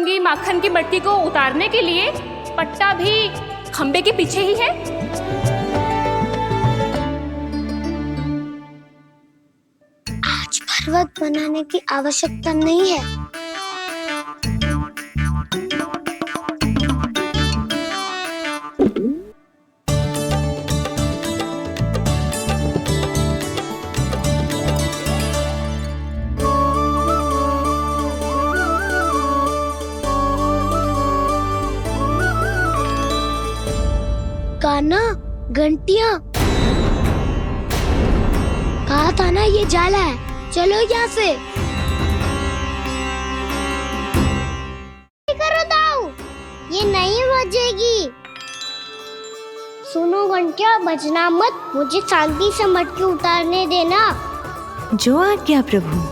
रंगी माखन की मटकी को उतारने के लिए पट्टा भी खंबे के पीछे ही है। आज पर्वत बनाने की आवश्यकता नहीं है। कान्हा, घंटियां, कहा था ना ये जाला है, चलो यहाँ से। करो दाऊ, ये नहीं बजेगी। सुनो घंटिया, बजना मत, मुझे शांति से मटकी उतारने देना। जो आज्ञा प्रभु।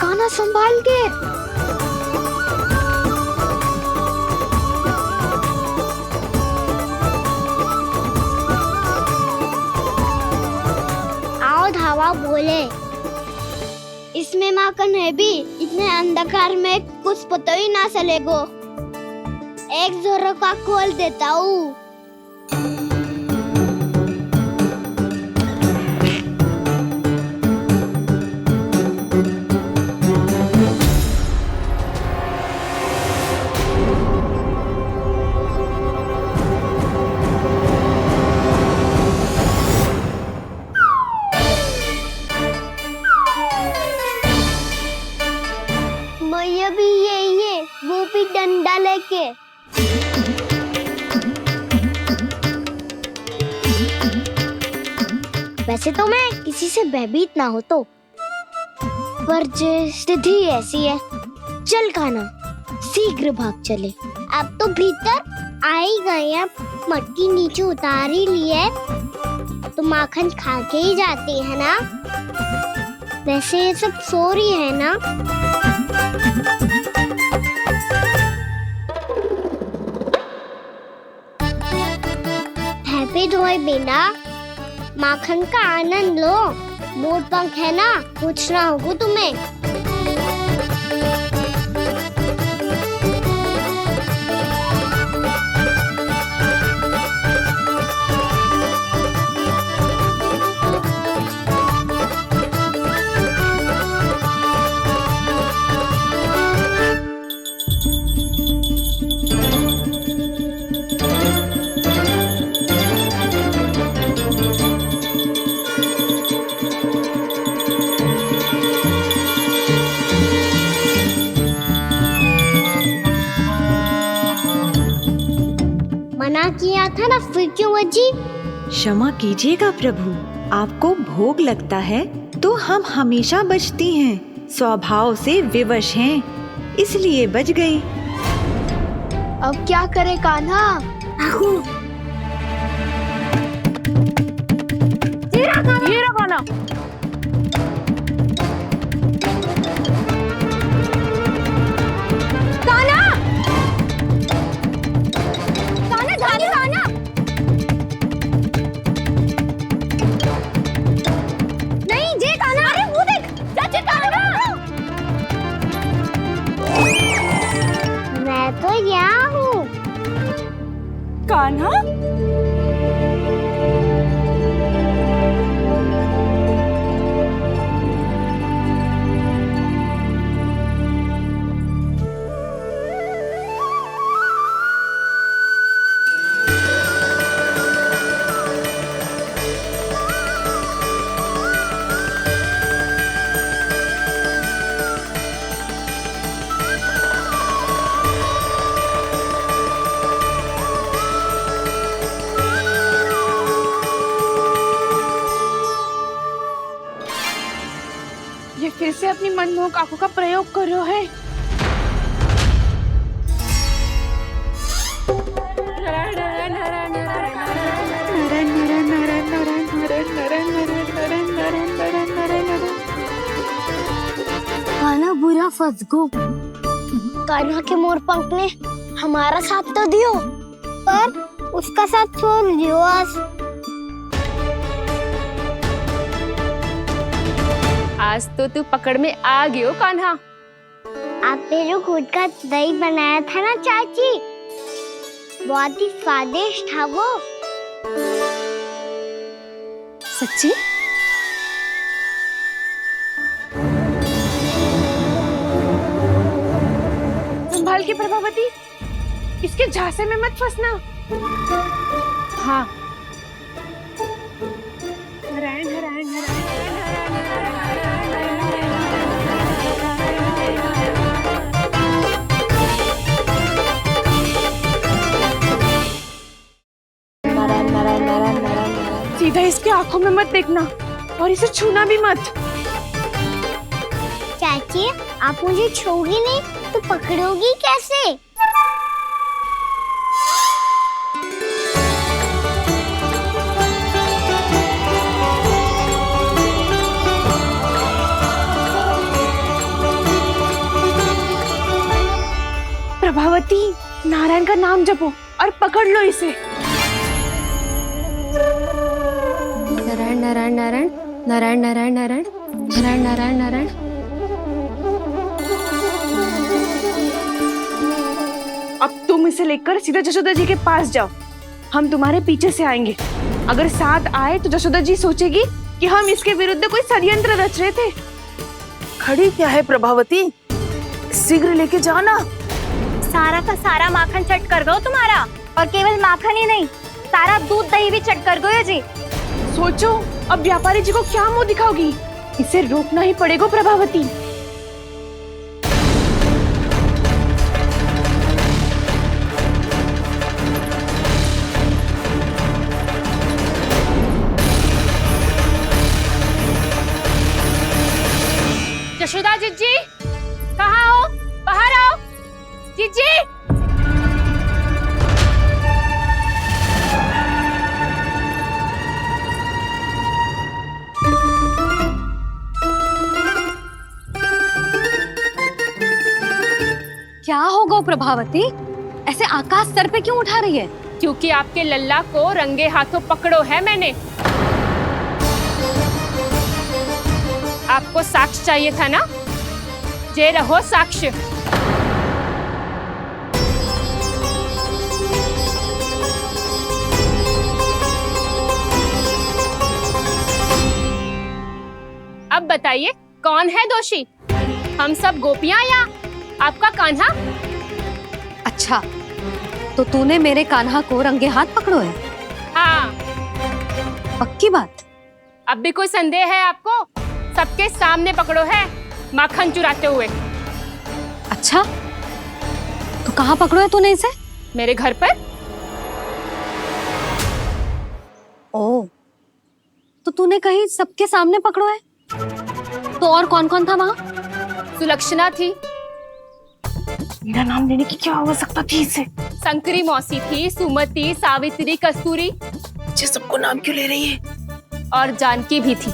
कान्हा संभाल के। धावा बोले, इसमें माखन है भी, इतने अंधकार में कुछ पता ही ना चलेगो। एक जोरों का खोल देता हूँ। वो भी डंडा लेके। वैसे तो मैं किसी से भयभीत ना हो तो, पर स्थिति ऐसी है। चल कान्हा, शीघ्र भाग चले। अब तो भीतर आ ही गए हैं, मटकी नीचे उतार ही लिए तो माखन खा के ही जाते हैं ना। वैसे ये सब सो रही है ना। हैप्पी धोए बिना माखन का आनंद लो। मोर पंख है ना, पूछना होगा तुम्हें। मना किया था ना, फिर क्यों बजी? क्षमा कीजिएगा प्रभु, आपको भोग लगता है तो हम हमेशा बजती हैं, स्वभाव से विवश हैं, इसलिए बज गई। अब क्या करे कान्हा? ये रहा कान्हा। मैं तो यहाँ हूँ। कान्हा, ये फिर से अपनी मनमोहक आंखों का प्रयोग कर रहा है। कान्हा बुरा फंस गो। कान्हा के मोर पंख ने हमारा साथ तो दियो, पर उसका साथ छोड़ दियो आज। आज तो तू पकड़ में आ गयो कान्हा। आपने जो खुद का दही बनाया था ना चाची, बहुत ही स्वादिष्ट था वो। सच्ची? संभाल के प्रभावती, इसके झांसे में मत फंसना। हाँ। नारायण नारायण नारायण। सीधा इसके आंखों में मत देखना और इसे छूना भी मत। चाची, आप मुझे छूओगी नहीं तो पकड़ोगी कैसे? प्रभावती, नारायण का नाम जपो और पकड़ लो इसे। नारायण नारायण नारायण नारायण नारायण नारायण नारायण नारायण नारायण। अब तुम इसे लेकर सीधा जशोदा जी के पास जाओ, हम तुम्हारे पीछे से आएंगे। अगर साथ आए तो जशोदा जी सोचेगी कि हम इसके विरुद्ध कोई षड्यंत्र रच रहे थे। खड़ी क्या है प्रभावती, शीघ्र लेके जाना। सारा का सारा माखन चट कर गयो तुम्हारा, और केवल माखन ही नहीं, सारा दूध दही भी चट कर गयो जी। सोचो अब व्यापारी जी को क्या मुंह दिखाओगी। इसे रोकना ही पड़ेगा प्रभावती। जशोदा जीजी, कहाँ हो? बाहर आओ जीजी। क्या होगा प्रभावती, ऐसे आकाश सर पे क्यों उठा रही है? क्योंकि आपके लल्ला को रंगे हाथों पकड़ो है मैंने। आपको साक्ष्य चाहिए था ना, जे रहो साक्ष्य। अब बताइए कौन है दोषी, हम सब गोपियां या आपका कान्हा? अच्छा, तो तूने मेरे कान्हा को रंगे हाथ पकड़ो है? हाँ। पक्की बात? अब भी कोई संदेह है आपको? सबके सामने पकड़ो है माखन चुराते हुए। अच्छा, तो कहाँ पकड़ो है तूने इसे? मेरे घर पर। ओ, तो तूने कहीं सबके सामने पकड़ो है? तो और कौन कौन था वहाँ? सुलक्षणा थी। मेरा नाम लेने की क्या आवश्यकता थी इसे? संकरी मौसी थी, सुमति, सावित्री, कस्तूरी। ये सबको नाम क्यों ले रही है? और जानकी भी थी।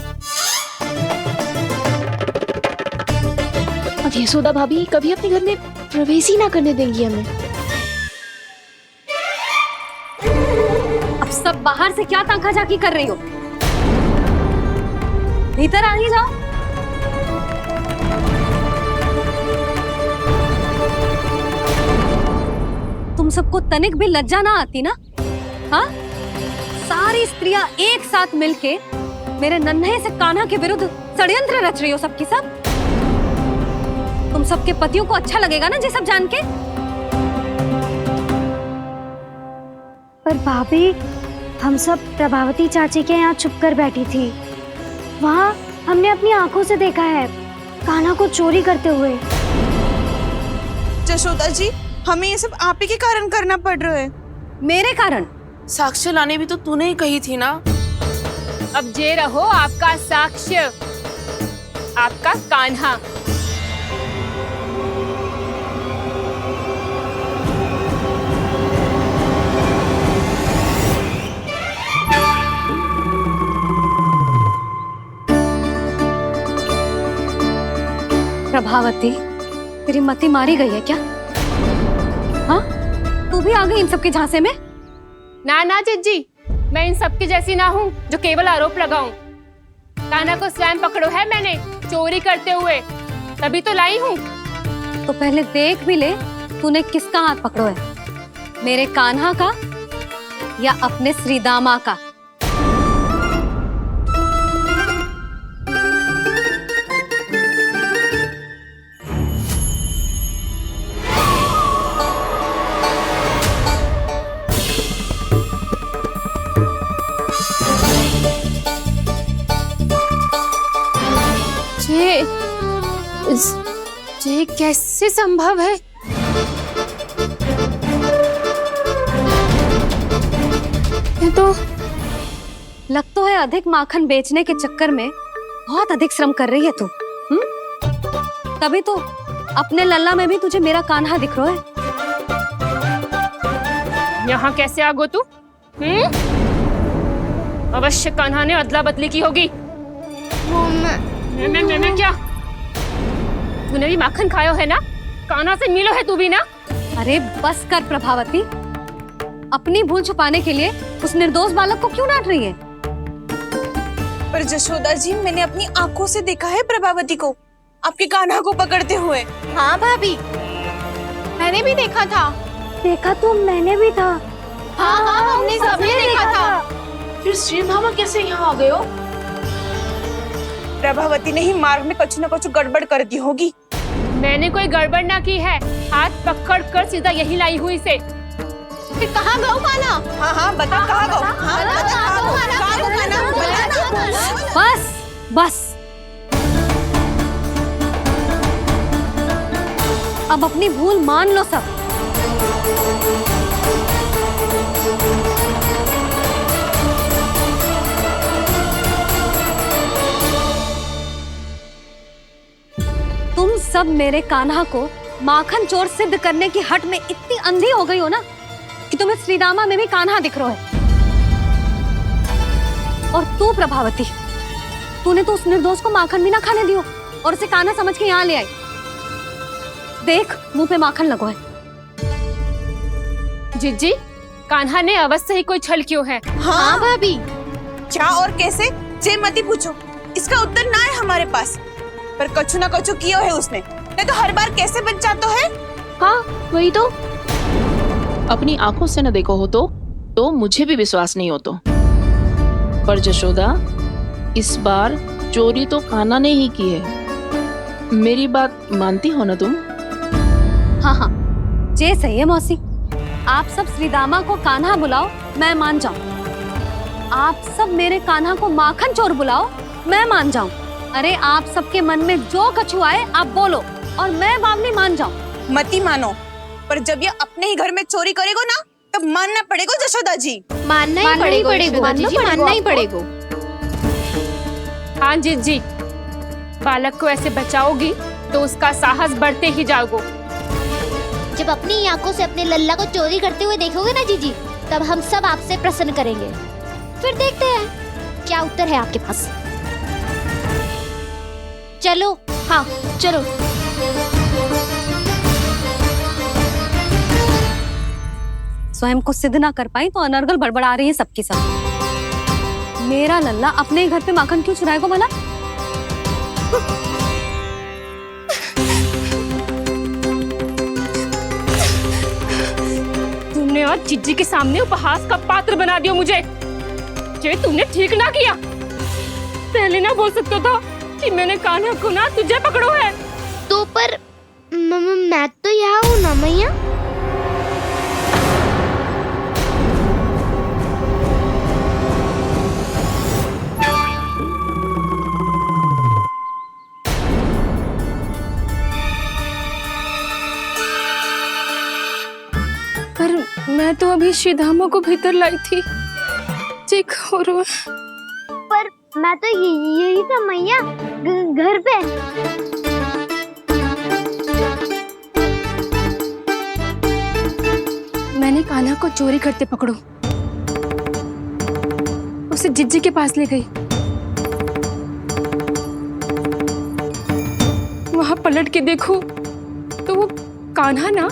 अब यशोदा भाभी कभी अपने घर में प्रवेश ही ना करने देंगी हमें। अब सब बाहर से क्या ताका झाकी कर रही हो? भीतर आ ही जाओ। तुम सबको तनिक भी लज्जा ना आती ना? हाँ? सारी स्त्रियां एक साथ मिलके मेरे नन्हे से कान्हा के विरुद्ध षड्यंत्र रच रही हो सबकी सब। तुम सबके पतियों को अच्छा लगेगा ना ये सब जान के? पर भाभी, हम सब प्रभावती चाची के यहाँ छुप कर बैठी थी। वहाँ हमने अपनी आंखों से देखा है कान्हा को चोरी करते हुए। जशोदा जी, हमें ये सब आप ही के कारण करना पड़ रहा है। मेरे कारण? साक्ष्य लाने भी तो तूने ही कही थी ना। अब जे रहो आपका साक्ष्य, आपका कान्हा। प्रभावती, तेरी मति मारी गई है क्या? हाँ, तू भी आ गई इन सबके झांसे में? ना ना जीजी, मैं इन सबकी जैसी ना हूँ जो केवल आरोप लगाऊं। कान्हा को स्वयं पकड़ो है मैंने, चोरी करते हुए, तभी तो लाई हूँ। तो पहले देख भी ले तूने किसका हाथ पकड़ो है, मेरे कान्हा का या अपने श्रीदामा का। ये कैसे संभव है? ये तो लग तो है अधिक माखन बेचने के चक्कर में बहुत अधिक श्रम कर रही है तू। तभी तो अपने लल्ला में भी तुझे मेरा कान्हा दिख रहा है। यहाँ कैसे आ गो तू? अवश्य कान्हा ने अदला बदली की होगी। मैं क्या? तूने भी माखन खायो है ना? कान्हा से मिलो है तू भी ना? अरे बस कर प्रभावती, अपनी भूल छुपाने के लिए उस निर्दोष बालक को क्यों डांट रही है? पर जशोदा जी, मैंने अपनी आंखों से देखा है प्रभावती को आपके कान्हा को पकड़ते हुए। हाँ भाभी, मैंने भी देखा था। देखा तो मैंने भी था। हाँ हाँ, हमने सबने देखा था। फिर श्रीधामा कैसे यहाँ आ गए हो? प्रभावती ने ही मार्ग में कुछ न कुछ गड़बड़ कर दी होगी। मैंने कोई गड़बड़ ना की है, हाथ पकड़ कर सीधा यही लाई हुई से। फिर कहाँ गौ कान्हा? हाँ हाँ बता कहाँ गो? हाँ बता कहाँ गो? बस बस, अब अपनी भूल मान लो सब। तुम सब मेरे कान्हा को माखन चोर सिद्ध करने की हट में इतनी अंधी हो गई हो ना कि तुम्हें श्रीदामा में भी कान्हा दिख रहा है। और तू प्रभावती, तूने तो उस निर्दोष को माखन भी ना खाने दियो और उसे कान्हा समझ के यहाँ ले आई। देख, मुंह पे माखन लगो है। जिज्जी, कान्हा ने अवश्य ही कोई छल क्यों है। हाँ भाभी। क्या और कैसे? जे मती पूछो, इसका उत्तर ना है हमारे पास। पर कछु ना कछु किया है उसने, नहीं तो हर बार कैसे बच जाता है। हाँ वही तो। अपनी आंखों से न देखो हो तो मुझे भी विश्वास नहीं हो तो। पर जशोदा, इस बार चोरी तो कान्हा ने ही की है। मेरी बात मानती हो ना तुम? हाँ हाँ, जे सही है मौसी। आप सब श्रीदामा को कान्हा बुलाओ, मैं मान जाऊं। आप सब मेरे कान्हा को माखन चोर बुलाओ, मैं मान जाऊं। अरे आप सबके मन में जो कछु आए आप बोलो और मैं बावली मान जाऊं। मती मानो, पर जब ये अपने ही घर में चोरी करेगो ना तब मानना पड़ेगा जशोदा जी। मानना ही पड़ेगा, मानना ही पड़ेगा। हाँ जिज्जी, बालक को ऐसे बचाओगी तो उसका साहस बढ़ते ही जाओगे। जब अपनी आंखों से अपने लल्ला को चोरी करते हुए देखोगे ना जीजी, तब हम सब आपसे प्रसन्न करेंगे। फिर देखते हैं क्या उत्तर है आपके पास। चलो। हाँ चलो। स्वयं को सिद्ध ना कर पाई तो अनर्गल बड़बड़ा रही है सबकी सब। मेरा लल्ला अपने ही घर पे माखन क्यों चुराएगा भला? तुमने आज जिज्जी के सामने उपहास का पात्र बना दिया मुझे। ये तुमने ठीक ना किया। पहले ना बोल सकता था कि मैंने कान्हा को ना तुझे पकड़ो है। तो पर मैं तो यहाँ हूँ ना मैया। पर मैं तो अभी श्रीधामा को भीतर लाई थी। चेक हो रहा। पर मैं तो यही था मैया, घर पे। मैंने कान्हा को चोरी करते पकड़ो, उसे जिज्जी के पास ले गई। वहां पलट के देखो तो वो कान्हा ना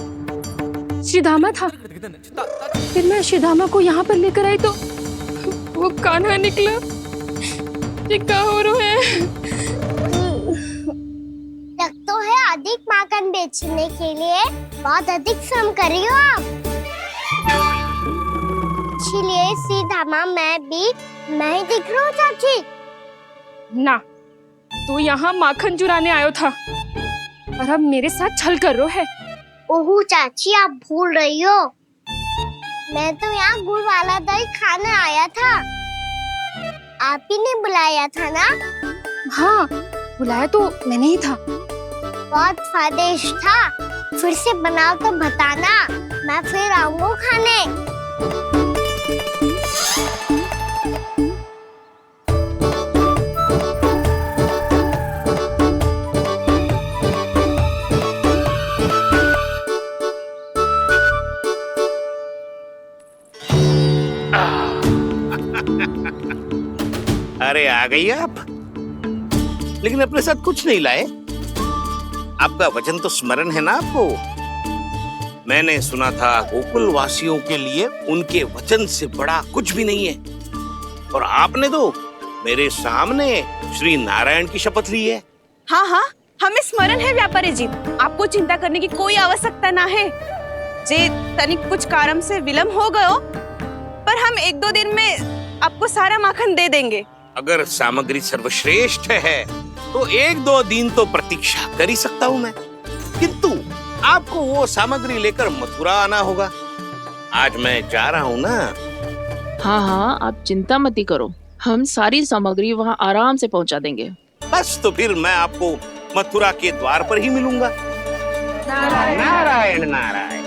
श्रीधामा था। फिर मैं श्रीधामा को यहाँ पर लेकर आई तो वो कान्हा निकला। ये क्या हो रहा है? अधिक माखन बेचने के लिए बहुत अधिक श्रम कर रही हो आप। इसीलिए सीधा मैं ही दिख रहा हूँ चाची। ना, तू यहाँ माखन चुराने आयो था और अब मेरे साथ छल कर रो है। ओह चाची, आप भूल रही हो, मैं तो यहाँ गुड़ वाला दही खाने आया था। आप ही ने बुलाया था ना? हाँ, बुलाया तो मैंने ही था। बहुत स्वादिष्ट था, फिर से बनाओ तो बताना, मैं फिर आऊंगा खाने। अरे आ गई आप, लेकिन अपने साथ कुछ नहीं लाए। आपका वचन तो स्मरण है ना आपको? मैंने सुना था गोकुल वासियों के लिए उनके वचन से बड़ा कुछ भी नहीं है, और आपने तो मेरे सामने श्री नारायण की शपथ ली है। हाँ हाँ, हमें स्मरण है व्यापारी जी, आपको चिंता करने की कोई आवश्यकता ना है। जे तनिक कुछ कारण से विलंब हो गयो, पर हम 1-2 दिन में आपको सारा माखन दे देंगे। अगर सामग्री सर्वश्रेष्ठ है तो 1-2 दिन तो प्रतीक्षा कर ही सकता हूँ मैं, किंतु आपको वो सामग्री लेकर मथुरा आना होगा। आज मैं जा रहा हूँ ना। हाँ हाँ, आप चिंता मत करो, हम सारी सामग्री वहाँ आराम से पहुँचा देंगे। बस तो फिर मैं आपको मथुरा के द्वार पर ही मिलूंगा। नारायण नारायण।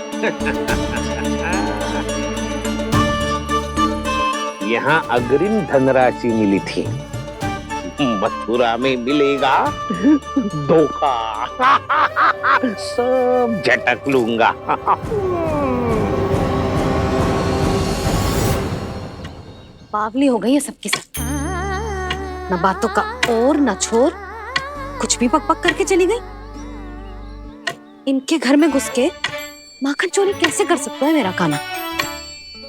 यहाँ अग्रिम धनराशि मिली थी, मथुरा में मिलेगा धोखा। सब झटक लूंगा। बावली हो गई है सबकी सब, न बातों का और न छोर, कुछ भी पक पक करके चली गई। इनके घर में घुस के माखन चोरी कैसे कर सकता है मेरा काना?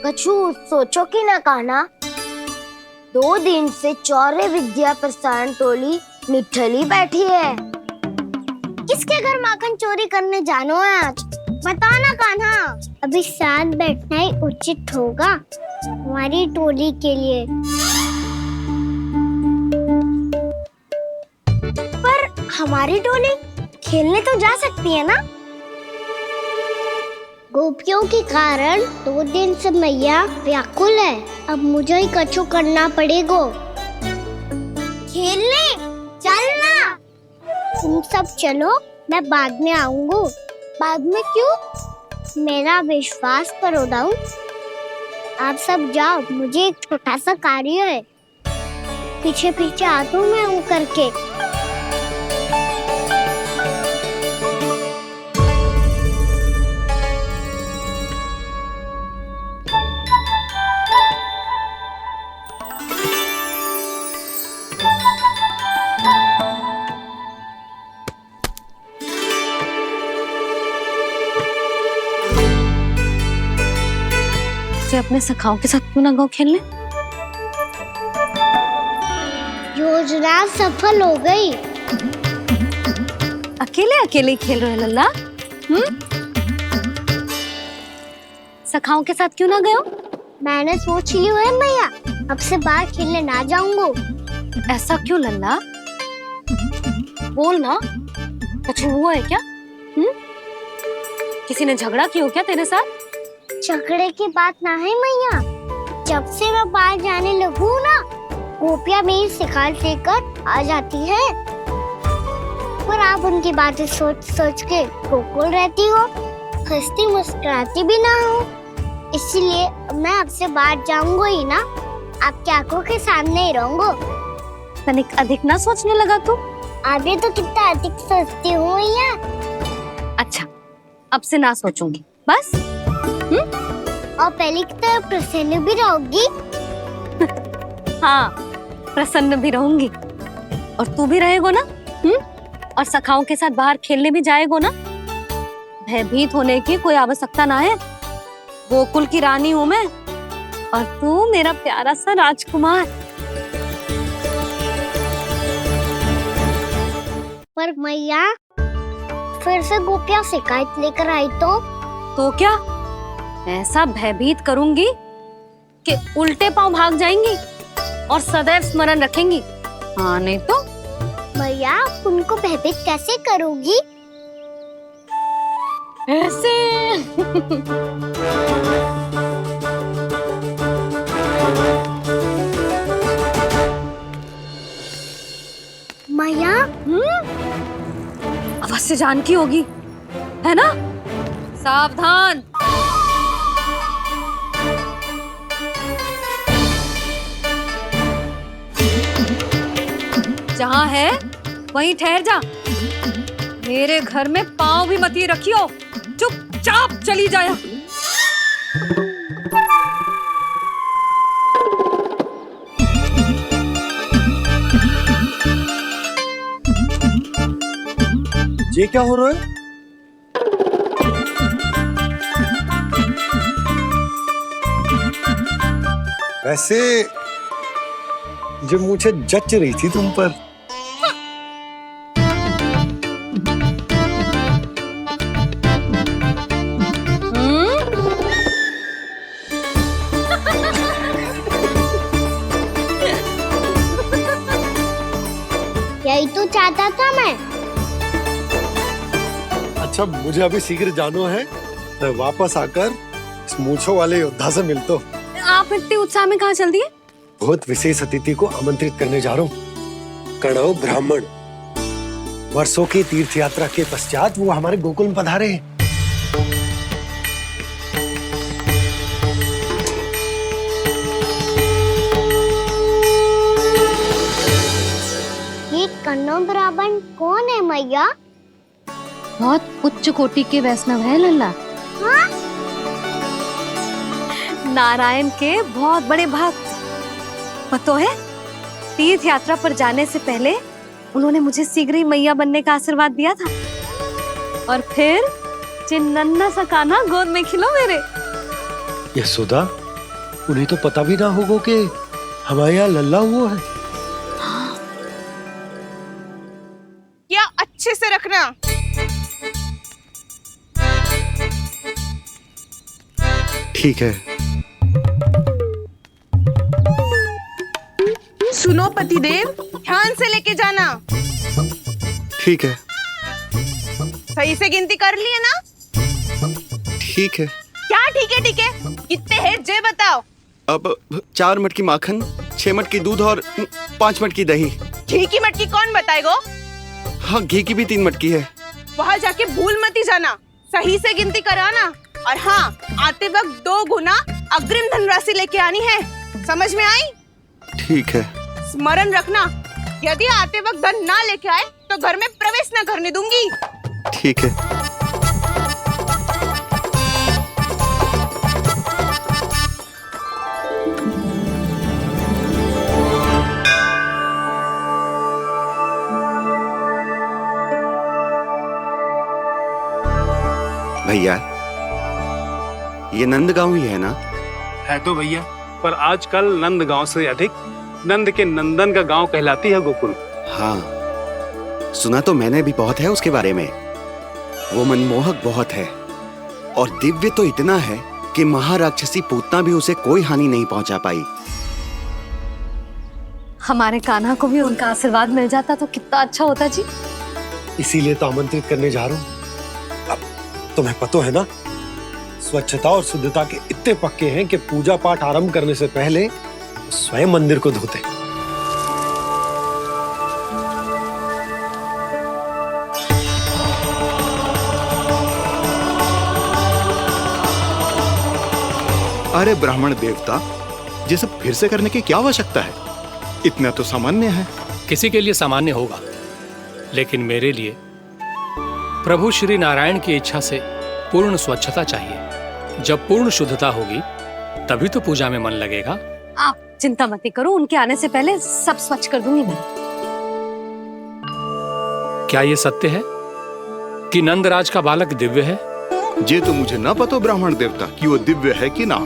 कछु सोचो कि ना काना, 2 दिन से चौर्य विद्या प्रसारण टोली निठली बैठी है। किसके घर माखन चोरी करने जानो है आज? बताना कान्हा। अभी साथ बैठना ही उचित होगा हमारी टोली के लिए। पर हमारी टोली खेलने तो जा सकती है ना? गोपियों के कारण 2 दिन से मैया व्याकुल है, अब मुझे ही कछु करना पड़ेगा। खेलने चलना, तुम सब चलो, मैं बाद में आऊंगा। बाद में क्यों? मेरा विश्वास करो दाऊ, आप सब जाओ, मुझे एक छोटा सा कार्य है। पीछे पीछे आता हूँ मैं करके। अपने सखाओं के साथ क्यों ना गाँव खेलने? योजना सफल हो गई। अकेले अकेले ही खेल रहे लल्ला? सखाओं के साथ क्यों ना गए? मैंने सोच लिया है मैया, अब से बाहर खेलने ना जाऊंगा। ऐसा क्यों लल्ला? बोल ना, कुछ हुआ है क्या? किसी ने झगड़ा किया क्या तेरे साथ? झगड़े की बात ना है मैया, जब से मैं बाहर जाने लगू ना, गोपियां मेरी शिकायत लेकर आ जाती है। पर आप उनकी बातें सोच सोच के गोकुल रहती हो, हंसती मुस्कुराती भी ना हो। इसलिए मैं आपसे बाहर जाऊंगा ही ना, आपकी आंखों के सामने ही रहूंगा। तनिक अधिक ना सोचने लगा तू? आगे तो कितना अधिक सोचती हूँ मैया। अच्छा, अब से ना सोचूंगी बस। और पहले की तरह प्रसन्न भी रहोगी? हाँ, प्रसन्न भी रहूंगी। और तू भी रहेगा ना? और सखाओं के साथ बाहर खेलने भी जाएगा ना? भयभीत होने की कोई आवश्यकता ना है। गोकुल की रानी हूँ मैं, और तू मेरा प्यारा सा राजकुमार। पर मैया, फिर से गोपियाँ शिकायत लेकर आई तो क्या ऐसा भयभीत करूंगी कि उल्टे पांव भाग जाएंगी और सदैव स्मरण रखेंगी। हाँ नहीं तो भैया उनको भयभीत कैसे करोगी? ऐसे। मैया अवश्य जानकी होगी, है ना? सावधान। जहाँ है वहीं ठहर जा। मेरे घर में पाँव भी मत ही रखियो, चुपचाप चली जाया। ये क्या हो रहा है? वैसे जो मुझे जच रही थी तुम पर। यही तो चाहता था मैं। अच्छा मुझे अभी शीघ्र जाना है, मैं वापस आकर इस मूंछों वाले योद्धा से मिलता हूँ। आप इतने उत्साह में कहाँ चल दिए? बहुत विशेष अतिथि को आमंत्रित करने जा रहा हूँ। कणव ब्राह्मण वर्षों की तीर्थ यात्रा के पश्चात वो हमारे गोकुल में पधारे हैं। ये कन्नौ ब्राह्मण कौन है मैया? बहुत उच्च कोटि के वैष्णव है लल्ला। हाँ? नारायण के बहुत बड़े भक्त। पता है, तीर्थ यात्रा पर जाने से पहले उन्होंने मुझे शीघ्र ही मैया बनने का आशीर्वाद दिया था। और फिर चिन्नन्ना सा कान्हा गोद में खिलो मेरे। यशोदा, उन्हें तो पता भी ना होगा कि हमारे यहाँ लल्ला हुआ है। क्या अच्छे से रखना। ठीक है। सुनो पतिदेव, ध्यान से लेके जाना। ठीक है। सही से गिनती कर लिए ना? ठीक है। क्या ठीक है ठीक है? कितने हैं जे बताओ। अब 4 मटकी माखन, 6 मटकी दूध और 5 मटकी दही। घी की मटकी कौन बताएगा? हाँ, घी की भी 3 मटकी है। वहाँ जाके भूल मत ही जाना, सही से गिनती कराना। और हाँ, आते वक्त 2 गुना अग्रिम धनराशि लेके आनी है। समझ में आई? ठीक है। स्मरण रखना, यदि आते वक्त धन ना लेके आए तो घर में प्रवेश न करने दूंगी। ठीक है। भैया, ये नंदगांव ही है ना? है तो भैया, पर आजकल नंदगांव से अधिक नंद के नंदन का गांव कहलाती है गोकुल। हाँ, सुना तो मैंने भी बहुत है उसके बारे में। वो मनमोहक बहुत है और दिव्य तो इतना है कि महाराक्षसी पूतना भी उसे कोई हानि नहीं पहुंचा पाई। हमारे कान्हा को भी उनका आशीर्वाद मिल जाता तो कितना अच्छा होता जी। इसीलिए तो आमंत्रित करने जा रहा हूँ। अब तुम्हें पता है ना, स्वच्छता और शुद्धता के इतने पक्के हैं कि पूजा पाठ आरंभ करने से पहले स्वयं मंदिर को धोते। अरे ब्राह्मण देवता, ये सब फिर से करने की क्या आवश्यकता है? इतना तो सामान्य है। किसी के लिए सामान्य होगा, लेकिन मेरे लिए प्रभु श्री नारायण की इच्छा से पूर्ण स्वच्छता चाहिए। जब पूर्ण शुद्धता होगी तभी तो पूजा में मन लगेगा। आप चिंता मत करो, उनके आने से पहले सब स्वच्छ कर दूंगी मैं। क्या ये सत्य है कि नंदराज का बालक दिव्य है? ये तो मुझे ना पता ब्राह्मण देवता कि वो दिव्य है कि ना,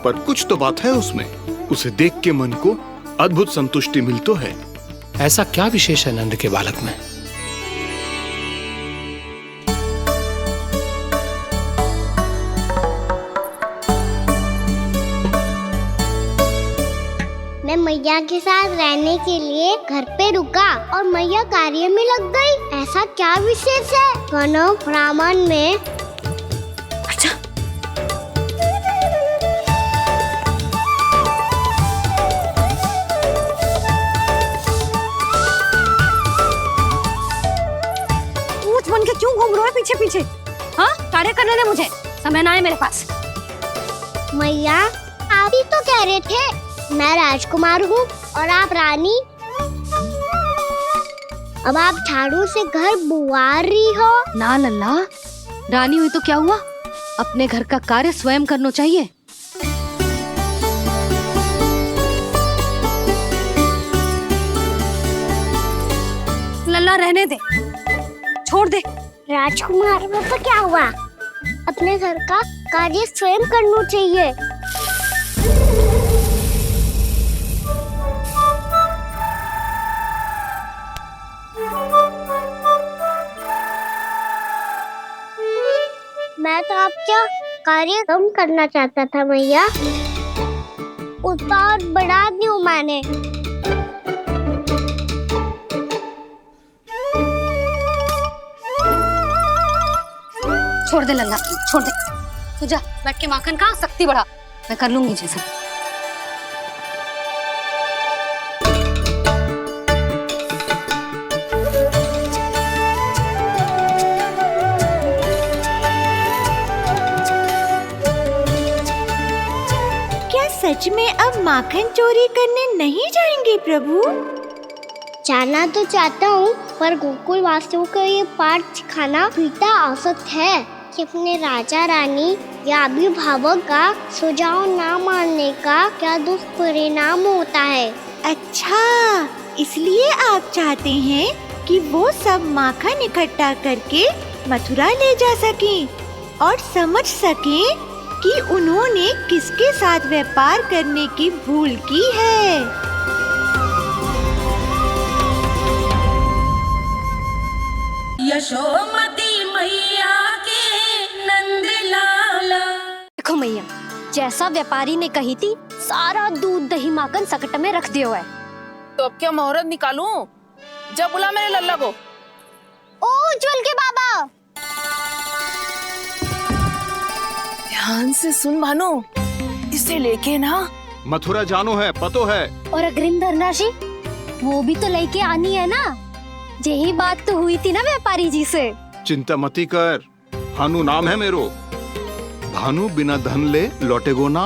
पर कुछ तो बात है उसमें। उसे देख के मन को अद्भुत संतुष्टि मिलती है। ऐसा क्या विशेष है नंद के बालक में? मैया के साथ रहने के लिए घर पे रुका और मैया कार्य में लग गई। ऐसा क्या विशेष है गणव ब्राह्मण में? अच्छा, ऊंच बन के क्यों घूम रहे हो पीछे पीछे? हाँ, कार्य करने दे मुझे, समय ना है मेरे पास। मैया आप ही तो कह रहे थे मैं राजकुमार हूँ और आप रानी। अब आप झाड़ू से घर बुआर रही हो। ना लल्ला, रानी हुई तो क्या हुआ, अपने घर का कार्य स्वयं करना चाहिए। लल्ला रहने दे, छोड़ दे। राजकुमार में तो क्या हुआ, अपने घर का कार्य स्वयं करना चाहिए। मैं तो आपका कार्य कम करना चाहता था मैया, उसका और बढ़ा दूं मैंने। छोड़ दे लल्ला, छोड़ दे। तू जा बैठ के माखन खा, शक्ति बढ़ा, मैं कर लूंगी जैसा। क्या सच में अब माखन चोरी करने नहीं जाएंगे प्रभु? जाना तो चाहता हूँ, पर गोकुल वासियों को ये पाठ सिखाना पिता आवश्यक है कि अपने राजा रानी या अभिभावक का सुझाव ना मानने का क्या दुष्परिणाम होता है। अच्छा, इसलिए आप चाहते हैं कि वो सब माखन इकट्ठा करके मथुरा ले जा सकें और समझ सकें कि उन्होंने किसके साथ व्यापार करने की भूल की है। यशोमती मैया के नंद लाला। देखो मैया, जैसा व्यापारी ने कही थी, सारा दूध दही माखन सकट में रख दिया है। तो अब क्या मुहूर्त निकालूं? जब बुला मेरे लल्ला को। ओ उज्जवल के बाबा, ध्यान से सुन भानु, इसे लेके ना मथुरा जानो है, पतो है। और अग्रिम धनराशि वो भी तो लेके आनी है ना। यही बात तो हुई थी ना व्यापारी जी से। चिंता मती कर, भानु नाम है मेरो। भानु बिना धन ले लौटेगो ना।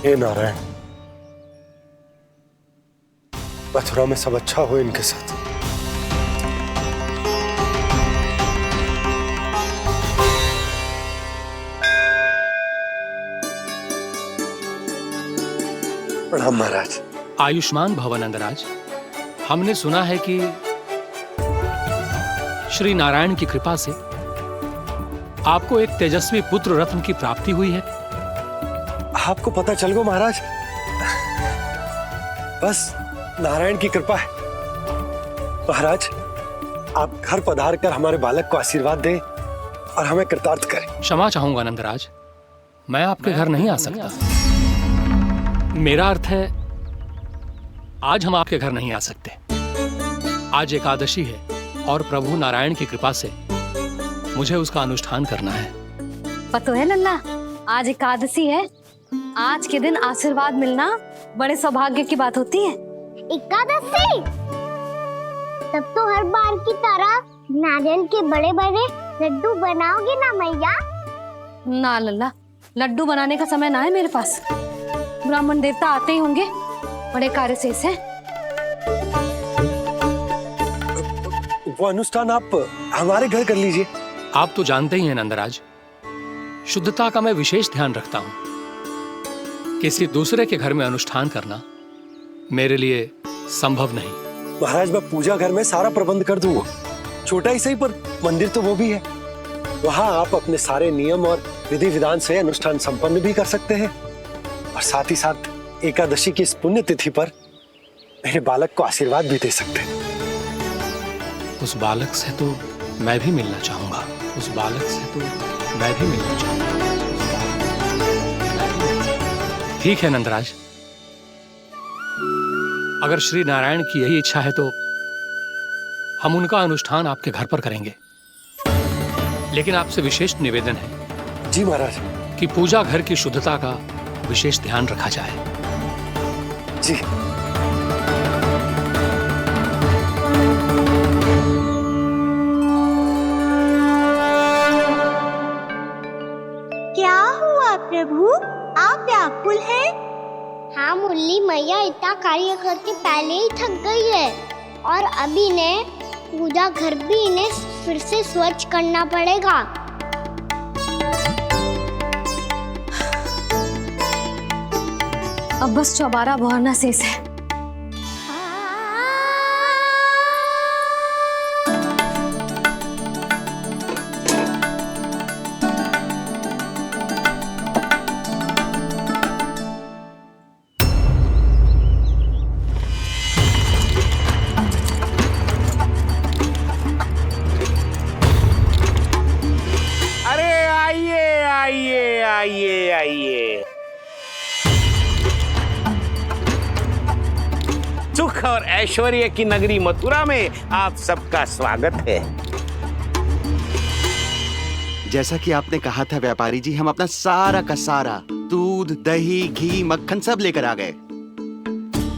हे नारायण, मथुरा में सब अच्छा हो इनके साथ। प्रणाम महाराज। आयुष्मान भव नंदराज। हमने सुना है कि श्री नारायण की कृपा से आपको एक तेजस्वी पुत्र रत्न की प्राप्ति हुई है। आपको पता चल गो महाराज, बस नारायण की कृपा है। महाराज, आप घर पधार कर हमारे बालक को आशीर्वाद दें और हमें कृतार्थ करें। क्षमा चाहूंगा नंदराज, मैं आपके घर नहीं आ सकता। मेरा अर्थ है, आज हम आपके घर नहीं आ सकते। आज एकादशी है और प्रभु नारायण की कृपा से मुझे उसका अनुष्ठान करना है। पता है लल्ला, आज एकादशी है। आज के दिन आशीर्वाद मिलना बड़े सौभाग्य की बात होती है। एकादशी, तब तो हर बार की तरह नारियल के बड़े बड़े लड्डू बनाओगे ना मैया? ना लल्ला, लड्डू बनाने का समय ना है मेरे पास। ब्राह्मण देवता आते ही होंगे, बड़े कार्य शेष है। वो अनुष्ठान आप हमारे घर कर लीजिए। आप तो जानते ही हैं नंदराज, शुद्धता का मैं विशेष ध्यान रखता हूं। किसी दूसरे के घर में अनुष्ठान करना मेरे लिए संभव नहीं। महाराज, मैं पूजा घर में सारा प्रबंध कर दूंगा। छोटा ही सही, पर मंदिर तो वो भी है। वहाँ आप अपने सारे नियम और विधि विधान से अनुष्ठान संपन्न भी कर सकते हैं और साथ ही साथ एकादशी की इस पुण्य तिथि पर मेरे बालक को आशीर्वाद भी दे सकते हैं। उस बालक से तो मैं भी मिलना चाहूंगा। उस बालक से तो मैं भी मिलना चाहूंगा। ठीक है नंदराज, अगर श्री नारायण की यही इच्छा है तो हम उनका अनुष्ठान आपके घर पर करेंगे। लेकिन आपसे विशेष निवेदन है जी महाराज कि पूजा घर की शुद्धता का विशेष ध्यान रखा जाए। जी। क्या हुआ प्रभु, आप व्याकुल हैं? हाँ मुरली मैया इतना कार्य करके पहले ही थक गई है और अभी ने पूजा घर भी इन्हें फिर से स्वच्छ करना पड़ेगा। अब बस चौबारा बहरना शेष है। अरे आइए आइए आइए आइए, सुख और ऐश्वर्य की नगरी मथुरा में आप सबका स्वागत है। जैसा कि आपने कहा था व्यापारी जी, हम अपना सारा का सारा दूध, दही, घी, मक्खन सब लेकर आ गए।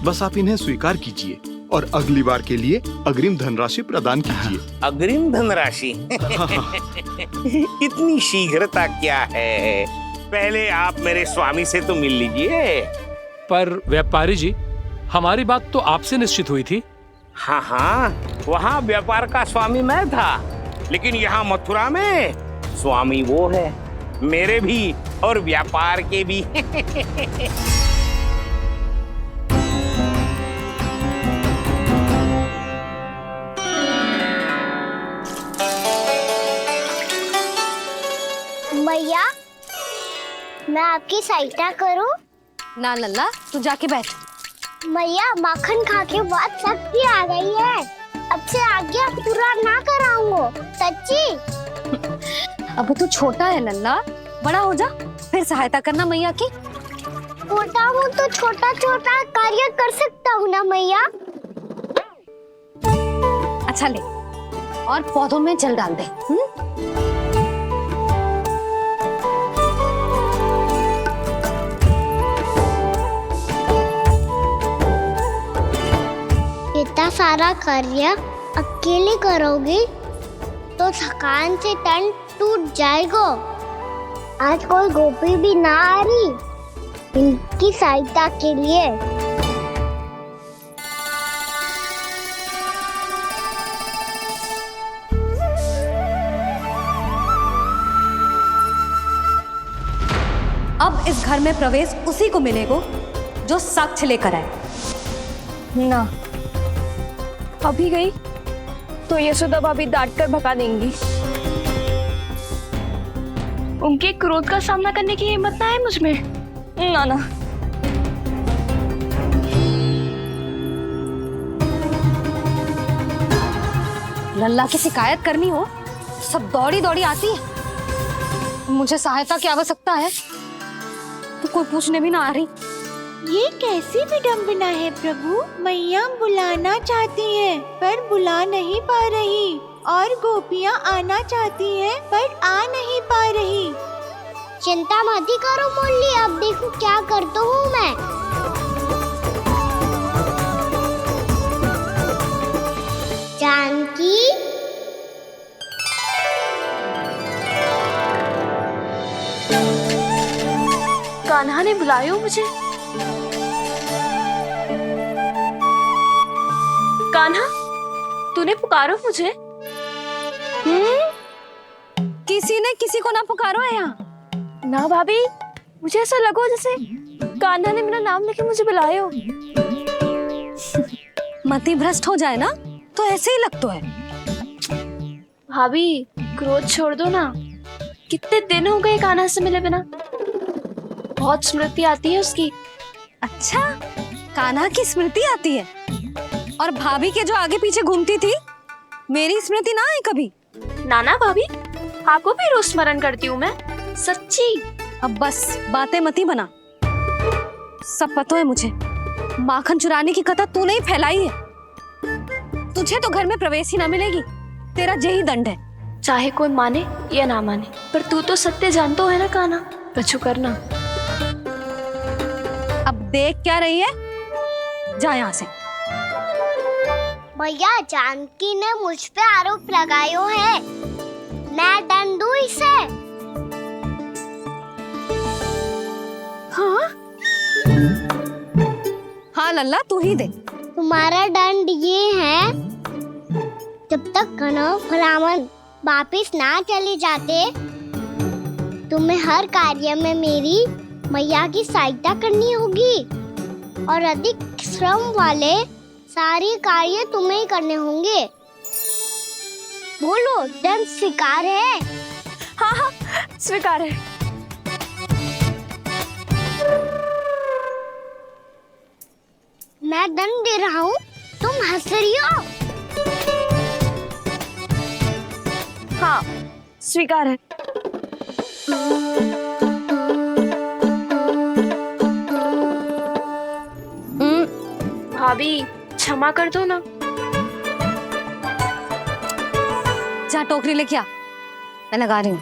बस आप इन्हें स्वीकार कीजिए और अगली बार के लिए अग्रिम धनराशि प्रदान कीजिए। अग्रिम धनराशि? इतनी शीघ्रता क्या है? पहले आप मेरे स्वामी से तो मिल लीजिए। पर व्यापारी जी, हमारी बात तो आपसे निश्चित हुई थी। हाँ हाँ, वहाँ व्यापार का स्वामी मैं था, लेकिन यहाँ मथुरा में स्वामी वो है, मेरे भी और व्यापार के भी। मैया मैं आपकी सहायता करूं? ना लल्ला, तू जाके बैठ। मैया माखन खा के बहुत शक्ति आ गई है, अब से आगे अब पूरा ना कराऊंगा। सच्ची? अब तू छोटा है लल्ला, बड़ा हो जा फिर सहायता करना मैया की। छोटा हूँ तो छोटा छोटा कार्य कर सकता हूँ ना मैया। अच्छा ले, और पौधों में जल डाल दे। इतना सारा कार्य अकेले करोगी तो थकान से तन टूट जाएगा। आज कोई गोपी भी ना आ रही इनकी सहायता के लिए। अब इस घर में प्रवेश उसी को मिलेगा जो साक्ष्य लेकर आए। ना, अभी गई तो यशोदा भाभी डांट कर भगा देंगी। उनके क्रोध का सामना करने की हिम्मत ना है मुझ में। ना ना। लल्ला की शिकायत करनी हो सब दौड़ी दौड़ी आती है। मुझे सहायता की आवश्यकता है तो कोई पूछने भी ना आ रही। ये कैसी विडंबना है प्रभु, मैया बुलाना चाहती हैं पर बुला नहीं पा रही, और गोपियाँ आना चाहती हैं पर आ नहीं पा रही। चिंता मत ही करो मुरली, अब देखो क्या करता हूँ मैं। जानकी, कान्हा ने बुलाया मुझे। कान्हा, तूने पुकारो मुझे। किसी ने किसी को ना पुकारो है यहाँ। ना भाभी, मुझे ऐसा लगो जैसे कान्हा ने मेरा नाम लेके मुझे बुलायो। मति भ्रष्ट हो जाए ना तो ऐसे ही लगता है। भाभी क्रोध छोड़ दो ना, कितने दिन हो गए कान्हा से मिले बिना। बहुत स्मृति आती है उसकी। अच्छा, कान्हा की स्मृति आती है और भाभी के जो आगे पीछे घूमती थी, मेरी स्मृति ना आई कभी। नाना भाभी, आपको भी रोज स्मरण करती हूँ मैं, सच्ची। अब बस बातें मत ही बना, सब पता है मुझे। माखन चुराने की कथा तूने ही फैलाई है। तुझे तो घर में प्रवेश ही ना मिलेगी, तेरा यही दंड है। चाहे कोई माने या ना माने, पर तू तो सत्य जानतो है ना कान्हा, कछु करना। अब देख क्या रही है, जा यहाँ से। भैया, जानकी ने मुझ पे आरोप लगायो है, मैं दंड दूं इसे। हाँ हाँ लल्ला, तू ही दे। तुम्हारा दंड ये है, जब तक कनव फलावन वापिस ना चले जाते, तुम्हें हर कार्य में मेरी मैया की सहायता करनी होगी और अधिक श्रम वाले सारे कार्य तुम्हें ही करने होंगे। बोलो, दंड स्वीकार है? हाँ हाँ, स्वीकार है। मैं दंड दे रहा हूँ, तुम हंस रही हो? हाँ, स्वीकार है। भाभी, क्षमा कर दो ना। जा टोकरी लेके आ, मैं लगा रही हूँ।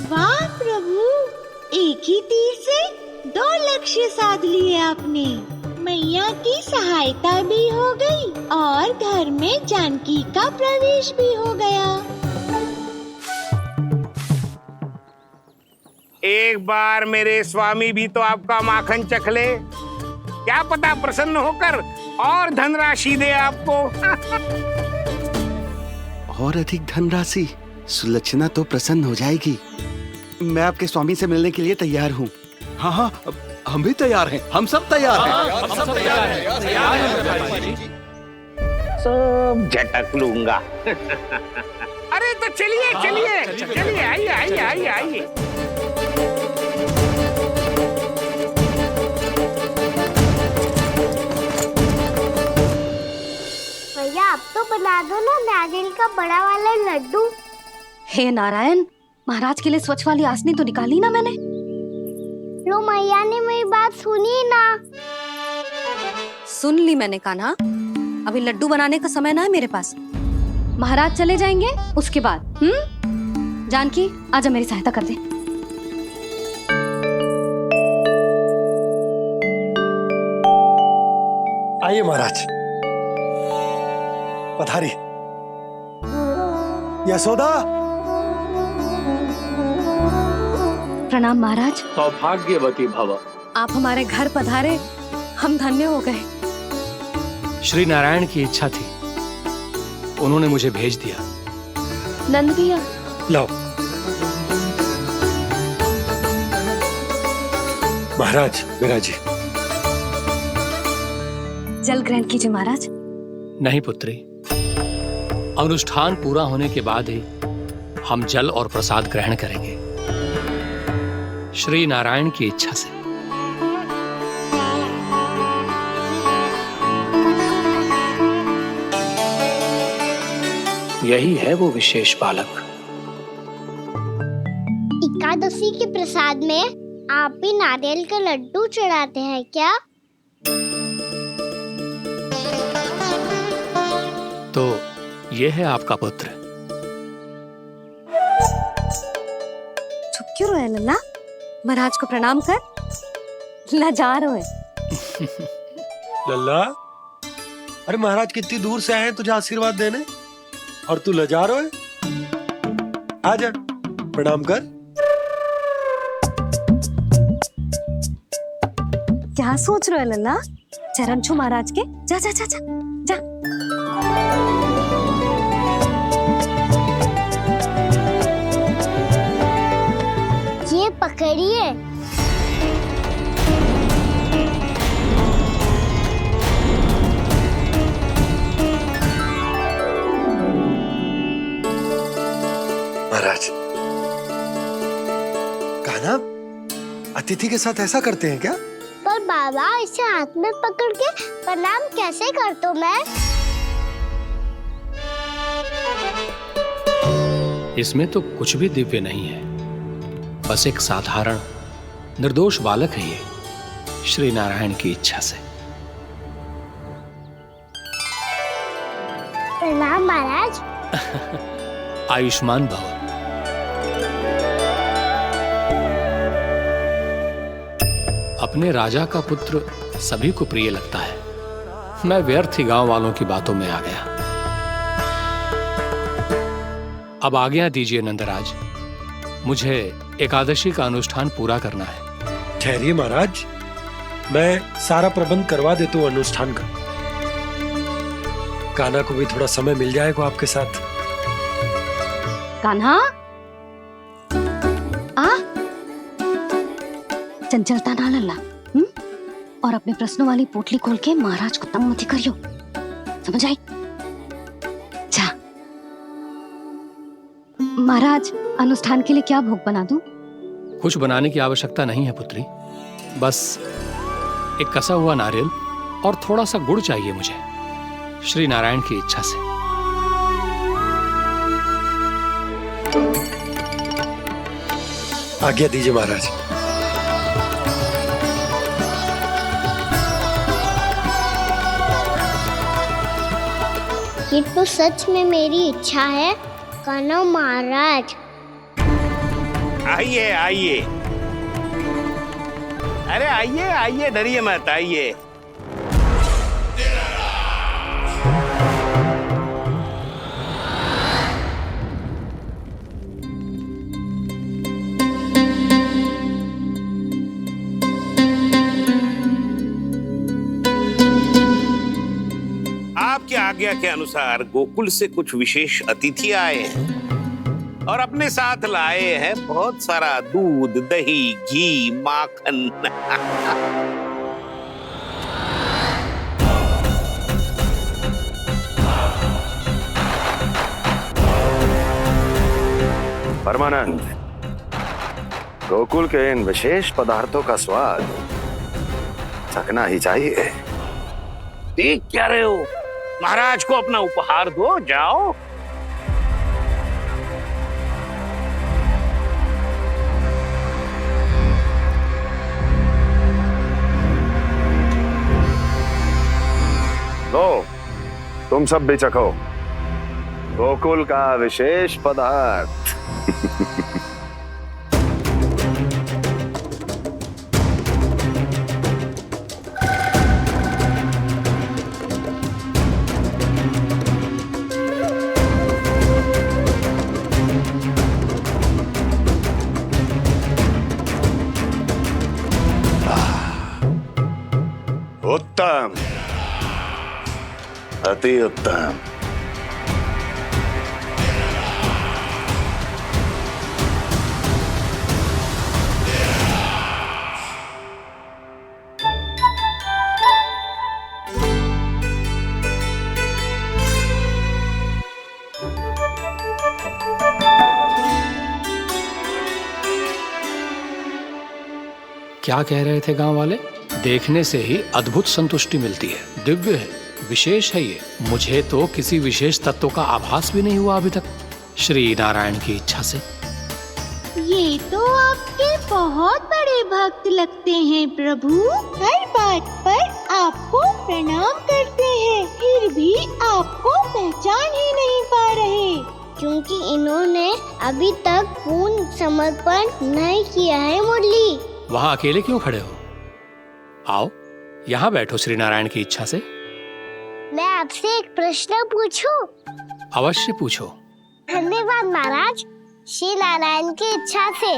वाह प्रभु, एक ही तीर से 2 लक्ष्य साध लिए आपने। मैया की सहायता भी हो गई और घर में जानकी का प्रवेश भी हो गया। एक बार मेरे स्वामी भी तो आपका माखन चख ले, क्या पता प्रसन्न होकर और धनराशि दे आपको। और अधिक धनराशि? सुलक्षणा तो प्रसन्न हो जाएगी। मैं आपके स्वामी से मिलने के लिए तैयार हूँ। हाँ हाँ, हम भी तैयार हैं, हम सब तैयार हैं। हम सब तैयार हैं। सब झटक लूंगा। अरे तो चलिए चलिए चलिए, आइए आइए आइए आइए। भैया, आप तो बना दो ना नारियल का बड़ा वाला लड्डू। हे नारायण, महाराज के लिए स्वच्छ वाली आसनी तो निकाली ना मैंने। लो, मैया ने मेरी बात सुनी ना। सुन ली मैंने कान्हा, अभी लड्डू बनाने का समय ना है मेरे पास। महाराज चले जाएंगे उसके बाद। जानकी, आजा मेरी सहायता कर दे। आइए महाराज, पधारी। यशोदा। प्रणाम महाराज। सौभाग्यवती भव। आप हमारे घर पधारे, हम धन्य हो गए। श्री नारायण की इच्छा थी, उन्होंने मुझे भेज दिया। नंद भैया, लाओ। महाराज, मेरा जी। जल ग्रहण कीजिए महाराज। नहीं पुत्री, अनुष्ठान पूरा होने के बाद ही हम जल और प्रसाद ग्रहण करेंगे, श्री नारायण की इच्छा से। यही है वो विशेष बालक। एकादशी के प्रसाद में आप भी नारियल का लड्डू चढ़ाते हैं क्या? तो ये है आपका पुत्र। चुप क्यों रहे लल्ला? महाराज को प्रणाम कर, लजा रहे। लल्ला, अरे महाराज कितनी दूर से आए हैं तुझे आशीर्वाद देने, और तू लजा रहा है? आजा, प्रणाम कर। क्या सोच रहे हो लल्ला? चरण छू महाराज के। जा जा जा जा जा। ये पकड़िए। अतिथि के साथ ऐसा करते हैं क्या? पर बाबा, इसे हाथ में पकड़ के प्रणाम कैसे करता हूँ मैं? इसमें तो कुछ भी दिव्य नहीं है, बस एक साधारण निर्दोष बालक है ये, श्री नारायण की इच्छा से। प्रणाम महाराज। आयुष्मान भव। अपने राजा का पुत्र सभी को प्रिय लगता है। मैं व्यर्थ ही गांव वालों की बातों में आ गया। अब आज्ञा दीजिए नंदराज, मुझे एकादशी का अनुष्ठान पूरा करना है। ठहरिए महाराज, मैं सारा प्रबंध करवा देता हूँ अनुष्ठान का। कान्हा को भी थोड़ा समय मिल जाएगा आपके साथ। कान्हा, आ चंचलता ना लल्ला, और अपने प्रश्नों वाली पोटली खोल के महाराज को तंग मत करियो, समझ आई? जा महाराज, अनुष्ठान के लिए क्या भोग बना दूं? कुछ बनाने की आवश्यकता नहीं है पुत्री, बस एक कसा हुआ नारियल और थोड़ा सा गुड़ चाहिए मुझे, श्री नारायण की इच्छा से। आज्ञा दीजिए महाराज। ये तो सच में मेरी इच्छा है कान्हा महाराज। आइए आइए, अरे आइए आइए, डरिए मत, आइए। आपकी आज्ञा के अनुसार गोकुल से कुछ विशेष अतिथि आए हैं और अपने साथ लाए हैं बहुत सारा दूध, दही, घी, माखन। परमानंद, गोकुल के इन विशेष पदार्थों का स्वाद चखना ही चाहिए। देख क्या रहे हो? महाराज को अपना उपहार दो, जाओ। लो, तुम सब भी चखो गोकुल का विशेष पदार्थ। उत्तम, अति उत्तम। क्या कह रहे थे गांव वाले? देखने से ही अद्भुत संतुष्टि मिलती है, दिव्य है, विशेष है ये। मुझे तो किसी विशेष तत्व का आभास भी नहीं हुआ अभी तक, श्री नारायण की इच्छा से। ये तो आपके बहुत बड़े भक्त लगते हैं प्रभु। हर बात पर आपको प्रणाम करते हैं, फिर भी आपको पहचान ही नहीं पा रहे। क्योंकि इन्होंने अभी तक पूर्ण समर्पण नहीं किया है मुरली। वहां अकेले क्यों खड़े हो? आओ यहाँ बैठो श्री नारायण की इच्छा से। मैं आपसे एक प्रश्न पूछूं? अवश्य पूछो। धन्यवाद महाराज, श्री नारायण की इच्छा से।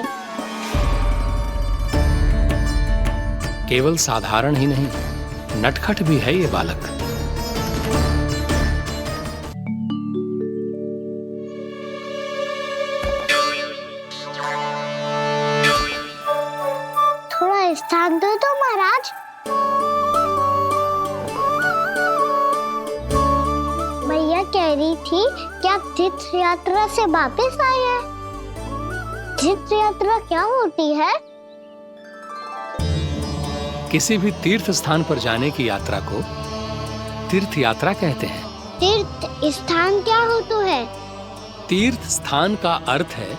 केवल साधारण ही नहीं, नटखट भी है ये बालक। थोड़ा स्थान दो तो महाराज। भैया कह रही थी कि आप तीर्थ यात्रा से वापस आए हैं। तीर्थ यात्रा क्या होती है? किसी भी तीर्थ स्थान पर जाने की यात्रा को तीर्थ यात्रा कहते हैं। तीर्थ स्थान क्या होता है? तीर्थ स्थान का अर्थ है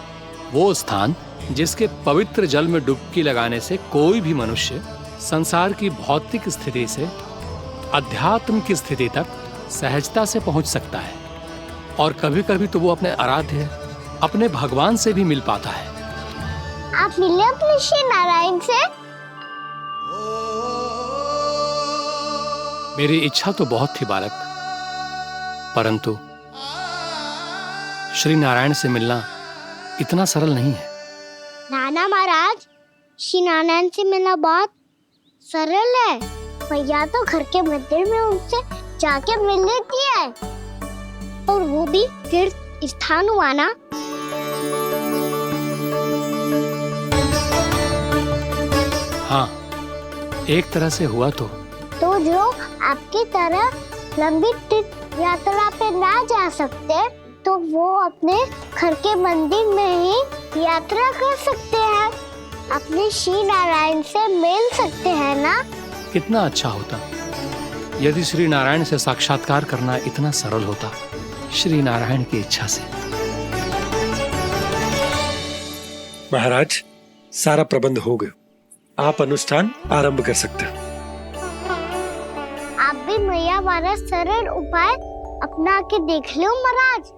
वो स्थान जिसके पवित्र जल में डुबकी लगाने से कोई भी मनुष्य संसार की भौतिक स्थिति से अध्यात्म की स्थिति तक सहजता से पहुंच सकता है, और कभी कभी तो वो अपने आराध्य अपने भगवान से भी मिल पाता है। आप मिले अपने श्री नारायण से? मेरी इच्छा तो बहुत थी बालक, परंतु श्री नारायण से मिलना इतना सरल नहीं है। नाना महाराज, श्री नारायण से मिलना बहुत सरल है। भैया तो घर के मंदिर में उनसे जाके मिल लेती है, और वो भी तीर्थ स्थान हुआ ना। हाँ, एक तरह से हुआ तो जो आपकी तरह लंबी तीर्थ यात्रा पे ना जा सकते, तो वो अपने घर के मंदिर में ही यात्रा कर सकते हैं, अपने श्री नारायण से मिल सकते हैं ना। कितना अच्छा होता यदि श्री नारायण से साक्षात्कार करना इतना सरल होता, श्री नारायण की इच्छा से। महाराज, सारा प्रबंध हो गया, आप अनुष्ठान आरंभ कर सकते हैं। आप भी मैया वाला सरल उपाय अपना के देख लो महाराज।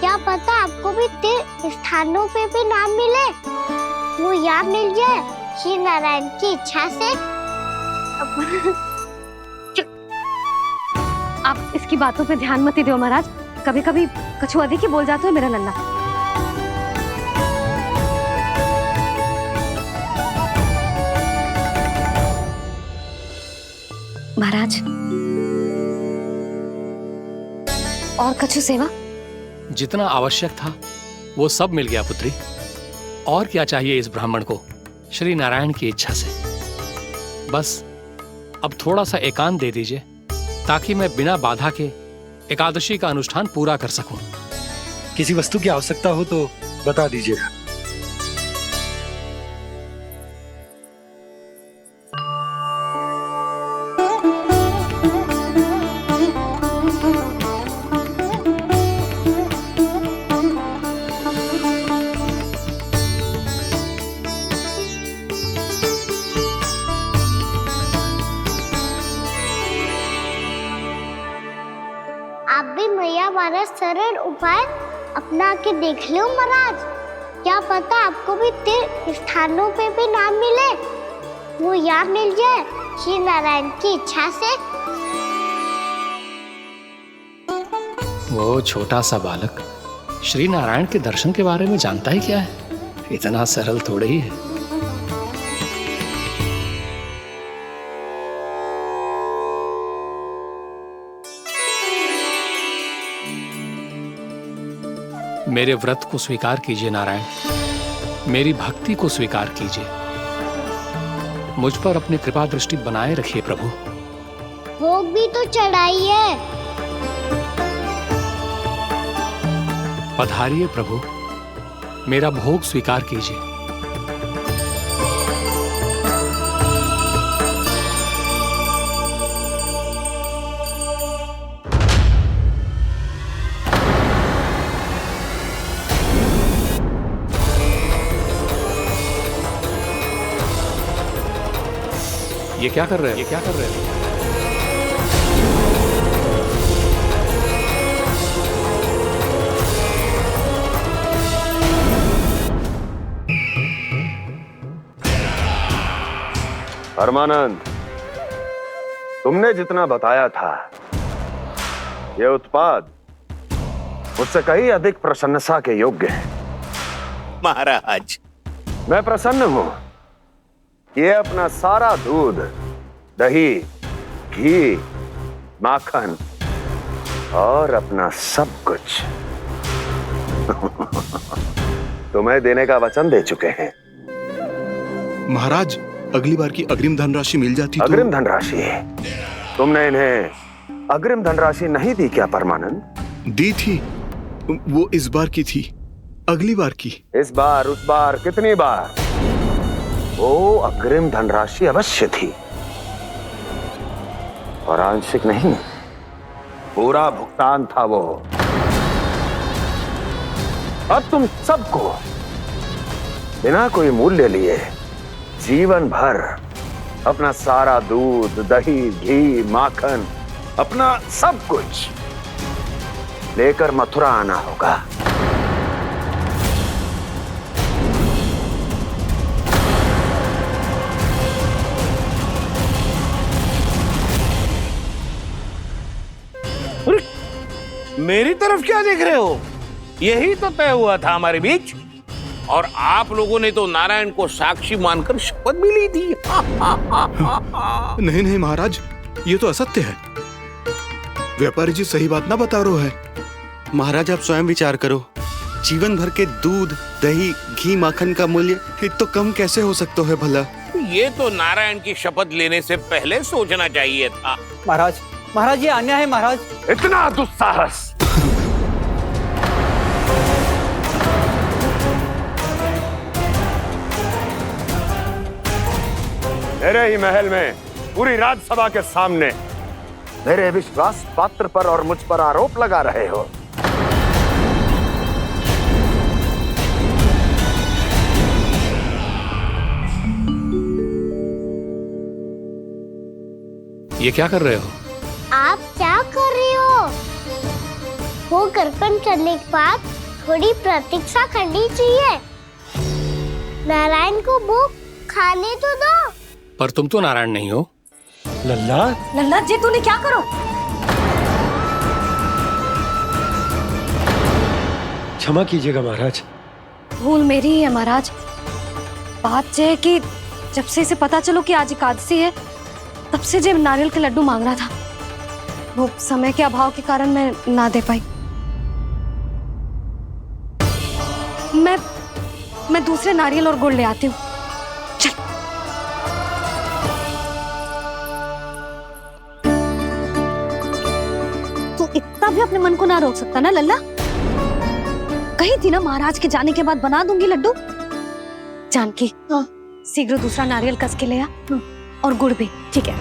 क्या पता आपको भी तीर्थ स्थानों पे भी नाम मिले, वो याद मिल जाए श्री नारायण की इच्छा से। आप इसकी बातों पे ध्यान मत दो महाराज, कभी कभी कछु अधिक ही बोल जाते हो मेरा नन्ना। महाराज, और कछु सेवा? जितना आवश्यक था वो सब मिल गया पुत्री। और क्या चाहिए इस ब्राह्मण को श्री नारायण की इच्छा से? बस अब थोड़ा सा एकांत दे दीजिए, ताकि मैं बिना बाधा के एकादशी का अनुष्ठान पूरा कर सकूं। किसी वस्तु की आवश्यकता हो तो बता दीजिएगा। आप भी मैया वाला सरल उपाय अपना के देख लो महाराज। क्या पता आपको भी तीर्थ स्थानों पे भी नाम मिले, वो याद मिल जाए श्री नारायण की इच्छा से। वो छोटा सा बालक श्री नारायण के दर्शन के बारे में जानता ही क्या है? इतना सरल थोड़े ही है। मेरे व्रत को स्वीकार कीजिए नारायण, मेरी भक्ति को स्वीकार कीजिए, मुझ पर अपनी कृपा दृष्टि बनाए रखिए प्रभु। भोग भी तो चढ़ाइए। पधारिए प्रभु, मेरा भोग स्वीकार कीजिए। ये क्या कर रहे हैं? ये क्या कर रहे हैं? परमानंद, तुमने जितना बताया था, ये उत्पाद मुझसे कहीं अधिक प्रशंसा के योग्य है। महाराज, मैं प्रसन्न हूं। ये अपना सारा दूध, दही, घी, माखन और अपना सब कुछ तुम्हें देने का वचन दे चुके हैं। महाराज, अगली बार की अग्रिम धनराशि मिल जाती तो। अग्रिम धनराशि? तुमने इन्हें अग्रिम धनराशि नहीं दी क्या परमानंद? दी थी, वो इस बार की थी, अगली बार की। इस बार, उस बार, कितनी बार? वो अग्रिम धनराशि अवश्य थी, और आंशिक नहीं, पूरा भुगतान था वो। अब तुम सबको बिना कोई मूल्य लिए जीवन भर अपना सारा दूध, दही, घी, माखन, अपना सब कुछ लेकर मथुरा आना होगा। मेरी तरफ क्या देख रहे हो? यही तो तय हुआ था हमारे बीच, और आप लोगों ने तो नारायण को साक्षी मानकर शपथ भी ली थी। नहीं नहीं महाराज, ये तो असत्य है। व्यापारी जी सही बात ना बता रहे है। महाराज आप स्वयं विचार करो, जीवन भर के दूध, दही, घी, माखन का मूल्य तो कम कैसे हो सकता है भला? ये तो नारायण की शपथ लेने से पहले सोचना चाहिए था। महाराज ये अन्याय है महाराज। इतना दुस्साहस! मेरे ही महल में पूरी राज्यसभा के सामने मेरे विश्वास पात्र पर और मुझ पर आरोप लगा रहे हो। ये क्या कर रहे हो? आप क्या कर रहे हो? वो गर्पण करने के बाद थोड़ी प्रतीक्षा करनी चाहिए। नारायण को भूख खाने तो दो। पर तुम तो नारायण नहीं हो। लल्ला, लल्ला जी तूने क्या करो? क्षमा कीजिएगा महाराज। भूल मेरी ही है महाराज। बात यह है कि जब से इसे पता चलो कि आज एकादशी है, तब से जब नारियल के लड्डू मांग रहा था, वो समय के अभाव के कारण मैं ना दे पाई। मैं दूसरे नारियल और गुड़ ले आती हूँ। चल। तू इतना भी अपने मन को ना रोक सकता ना लल्ला? कही थी ना महाराज के जाने के बाद बना दूंगी लड्डू। जानकी, शीघ्र दूसरा नारियल कस के ले आ, और गुड़ भी। ठीक है।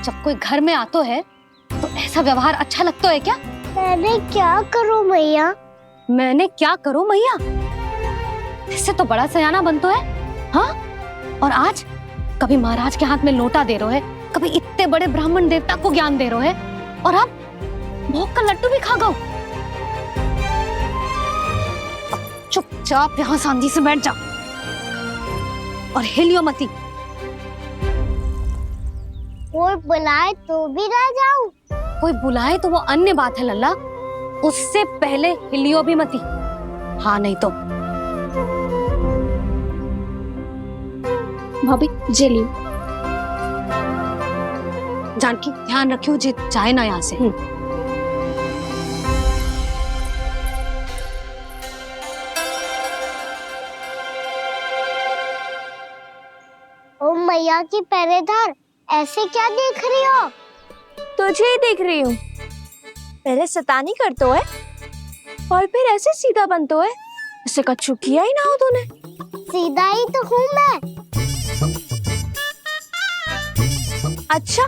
जब कोई घर में आतो है तो ऐसा व्यवहार अच्छा लगता है क्या? मैंने क्या करूं मैया? मैंने क्या करूं मैया? इससे तो बड़ा सयाना बनतो है। हाँ? और आज कभी महाराज के हाथ में लोटा दे रहे है, कभी इतने बड़े ब्राह्मण देवता को ज्ञान दे रहे है, और अब भोग का लड्डू भी खा गो। चुपचाप यहाँ शांति से बैठ जा और हिलियो मती। कोई बुलाए तो भी ना जाऊं? कोई बुलाए तो वो अन्य बात है लल्ला, उससे पहले हिलियो भी मती। हाँ नहीं तो। भाभी जे लियो। जानकी ध्यान रखियो जे जाए ना यहाँ से। ओ मैया की पहरेदार, ऐसे क्या देख रही हो? तुझे ही देख रही हूँ। पहले शैतानी करतो है और फिर ऐसे सीधा बनतो है। ऐसे कछु किया ही ना हो तूने। सीधा ही तो हूँ मैं। अच्छा,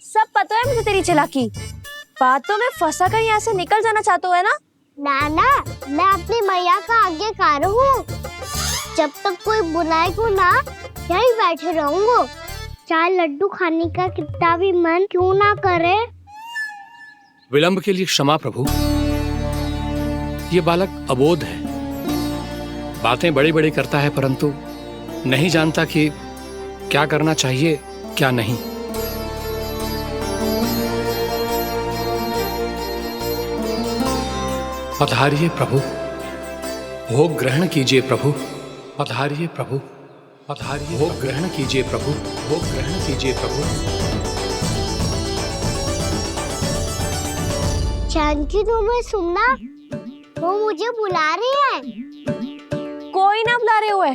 सब पता है मुझे तेरी चालाकी। बातों में फंसा कर यहाँ से निकल जाना चाहते हो है ना? नाना, मैं अपनी मैया का आज्ञाकार हूँ। जब तक कोई बुलाए को ना, यहीं बैठे रहूंगा। चाहे लड्डू खाने का कितना भी मन क्यों ना करे। विलंब के लिए क्षमा प्रभु। ये बालक अबोध है, बातें बड़ी बड़ी करता है, परंतु नहीं जानता कि क्या करना चाहिए क्या नहीं। पधारिए प्रभु, भोग ग्रहण कीजिए प्रभु। पधारिए प्रभु, पधारिए। भोग ग्रहण कीजिए प्रभु, भोग ग्रहण कीजिए प्रभु। जानकी, तुम्हें सुनना, वो मुझे बुला रही है। कोई ना बुला रहे हुए,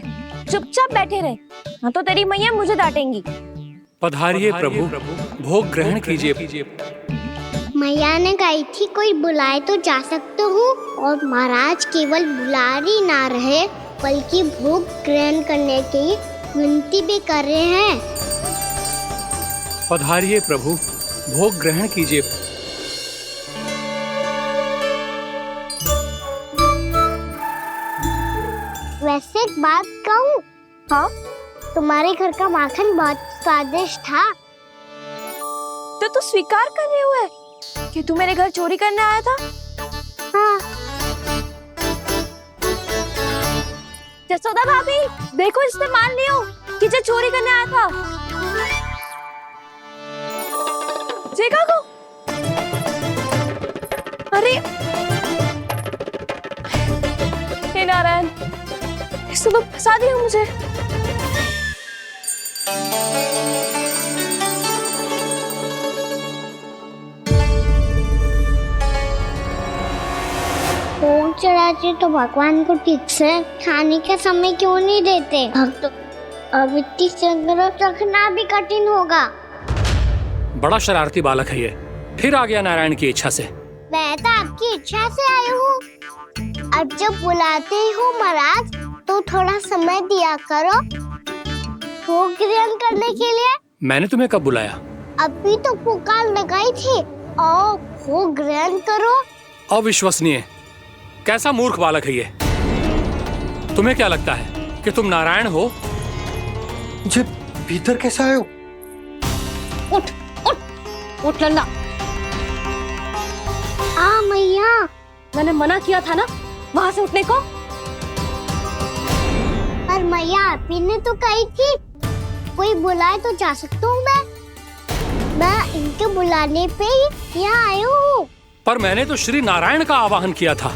चुपचाप बैठे रहे। हाँ तो तेरी मैया मुझे डांटेंगी। पधारिए प्रभु, भोग ग्रहण कीजिए। मैया ने कही थी कोई बुलाए तो जा सकते हूँ, और महाराज केवल बुला ही ना रहे बल्कि भोग ग्रहण करने की विनती भी कर रहे हैं। पधारिए प्रभु, भोग ग्रहण कीजिए। वैसे एक बात कहूँ? हाँ? तुम्हारे घर का माखन बहुत स्वादिष्ट था। तो तू स्वीकार कर रहे हुए कि तू मेरे घर चोरी करने आया था? हाँ। जसोदा भाभी, देखो इसने मान लियो कि जो चोरी करने आया था। देखा को? अरे हे नारायण, इसने तो फंसा दिया मुझे। भोग चढ़ाते तो भगवान को ठीक से खाने का समय क्यों नहीं देते? भक्तों अब इतनी संग्रह रखना भी कठिन होगा। बड़ा शरारती बालक है ये, फिर आ गया नारायण की इच्छा से। मैं तो आपकी इच्छा से आई हूँ। अब जब बुलाते ही हो महाराज तो थोड़ा समय दिया करो भोग ग्रहण करने के लिए। मैंने तुम्हें कब बुलाया? अभी तो पुकार लगाई थी और भोग ग्रहण करो। अविश्वसनीय, कैसा मूर्ख बालक है ये। तुम्हें क्या लगता है कि तुम नारायण हो? मुझे भीतर कैसे आए हो? उठ उठ उठ लल्ला। मैया, मैंने मना किया था ना वहाँ से उठने को। पर मैया आपी ने तो कही थी कोई बुलाए तो जा सकता हूँ मैं इनके बुलाने पे ही यहाँ आई हूँ। पर मैंने तो श्री नारायण का आवाहन किया था।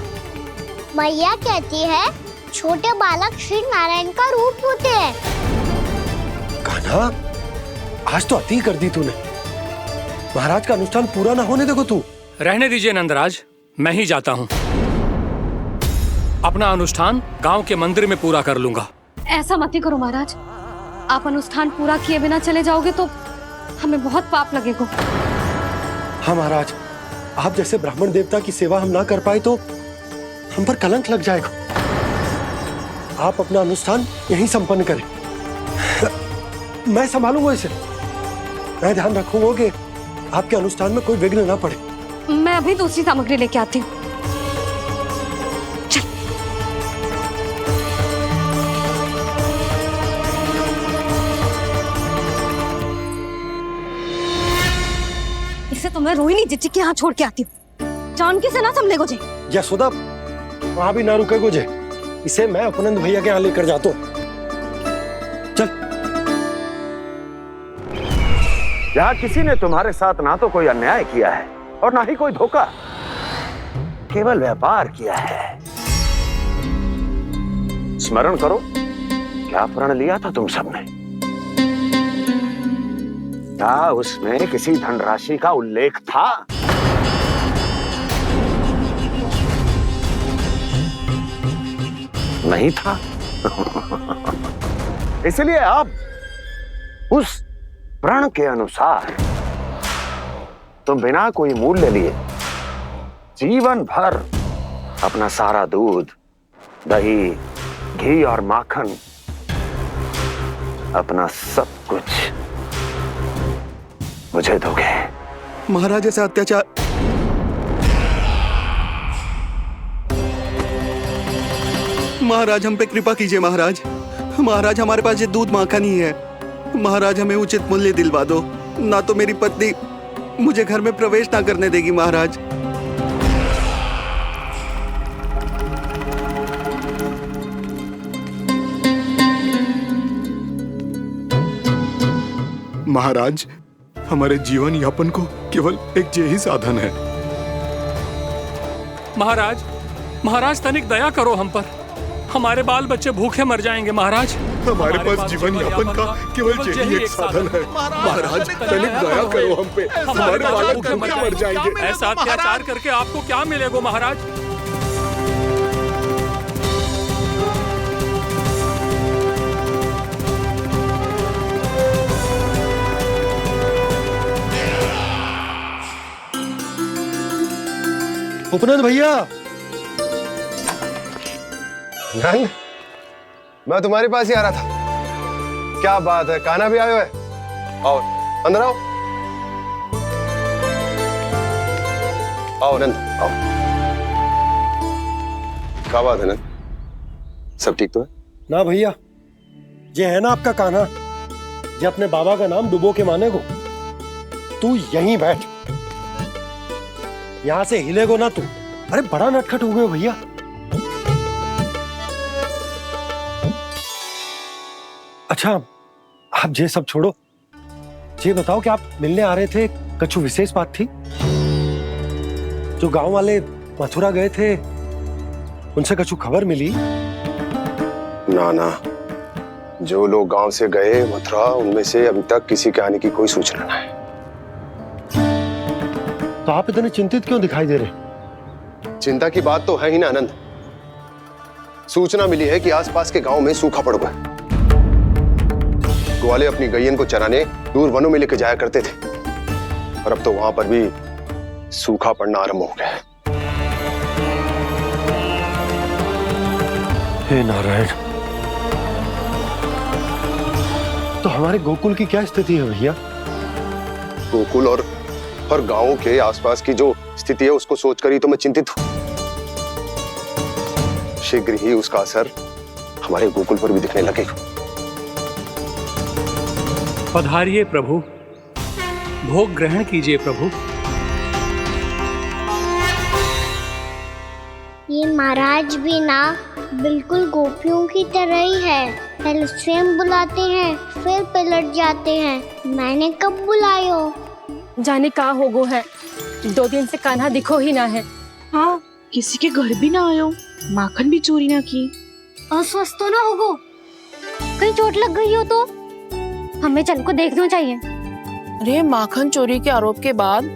मैया कहती है छोटे बालक श्री नारायण का रूप होते हैं। कान्हा, आज तो अति कर दी तूने। महाराज का अनुष्ठान पूरा ना होने देखो तू। रहने दीजिए नंदराज, मैं ही जाता हूँ। अपना अनुष्ठान गांव के मंदिर में पूरा कर लूंगा। ऐसा मत ही करो महाराज, आप अनुष्ठान पूरा किए बिना चले जाओगे तो हमें बहुत पाप लगेगा। हाँ महाराज, आप जैसे ब्राह्मण देवता की सेवा हम ना कर पाए तो हम पर कलंक लग जाएगा। आप अपना अनुष्ठान यहीं संपन्न करें, मैं संभालूंगा इसे। मैं ध्यान रखूंगा कि आपके अनुष्ठान में कोई विघ्न ना पड़े। मैं अभी दूसरी सामग्री लेके आती हूँ। इसे तो मैं रोहिणी जीजी के यहाँ छोड़ के आती हूँ। जानकी से ना समझे गुजे। यशोदा, वहां भी ना रुके गुजे। इसे मैं अपनंद भैया के यहाँ लेकर जाता हूँ। चल। यहाँ किसी ने तुम्हारे साथ ना तो कोई अन्याय किया है और ना ही कोई धोखा, केवल व्यापार किया है। स्मरण करो क्या प्रण लिया था तुम सबने? क्या उसमें किसी धनराशि का उल्लेख था? नहीं था। इसलिए अब उस प्रण के अनुसार तुम बिना कोई मूल्य लिए जीवन भर अपना सारा दूध, दही, घी और माखन, अपना सब कुछ मुझे दोगे। महाराज ऐसा अत्याचार। महाराज हम पे कृपा कीजिए। महाराज, महाराज हमारे पास ये दूध माखन ही है। महाराज हमें उचित मूल्य दिलवा दो, ना तो मेरी पत्नी मुझे घर में प्रवेश ना करने देगी। महाराज महाराज, हमारे जीवन यापन को केवल एक यही साधन है। महाराज, महाराज तनिक दया करो हम पर। हमारे बाल बच्चे भूखे मर जाएंगे महाराज। हमारे पास जीवन यापन का केवल यही एक साधन है। महाराज तनिक दया करो हम पे, हमारे बालक भूखे मर जाएंगे। ऐसा अत्याचार करके आपको क्या मिलेगा महाराज? उपनंद भैया। नंद, मैं तुम्हारे पास ही आ रहा था। क्या बात है, कान्हा भी आयो है? और अंदर आओ। आओ नंद आओ। क्या बात है नंद, सब ठीक तो है? ना भैया, ये है ना आपका कान्हा, ये अपने बाबा का नाम डुबो के माने को। तू यहीं बैठ, यहां से हिलेगो ना तू। अरे बड़ा नटखट हो गए भैया। अच्छा आप ये सब छोड़ो, ये बताओ कि आप मिलने आ रहे थे, कछु विशेष बात थी? जो गांव वाले मथुरा गए थे उनसे कछु खबर मिली? ना ना, जो लोग गांव से गए मथुरा, उनमें से अभी तक किसी के आने की कोई सूचना नहीं। तो आप इतने चिंतित क्यों दिखाई दे रहे? चिंता की बात तो है ही ना आनंद। सूचना मिली है कि आसपास के गांव में सूखा पड़ गया। ग्वाले अपनी गैयन को चराने दूर वनों में लेकर जाया करते थे, और अब तो वहां पर भी सूखा पड़ना आरंभ हो गया है। हे नारायण, तो हमारे गोकुल की क्या स्थिति है भैया? गोकुल और गांवों के आसपास की जो स्थिति है उसको सोचकर ही तो मैं चिंतित हूं। शीघ्र ही उसका असर हमारे गोकुल पर भी दिखने लगेगा। पधारिए प्रभु, भोग ग्रहण कीजिए प्रभु। ये महाराज भी ना बिल्कुल गोपियों की तरह ही है। पहले स्वयं बुलाते हैं, फिर पलट जाते हैं। मैंने कब बुलाए हो? जाने का होगो है, 2 दिन से कान्हा दिखो ही ना है। हाँ, किसी के घर भी ना आयो, माखन भी चोरी ना की। अस्वस्थ तो ना होगो? कहीं चोट लग गई हो तो? हमें चल को देखना चाहिए। अरे माखन चोरी के आरोप के बाद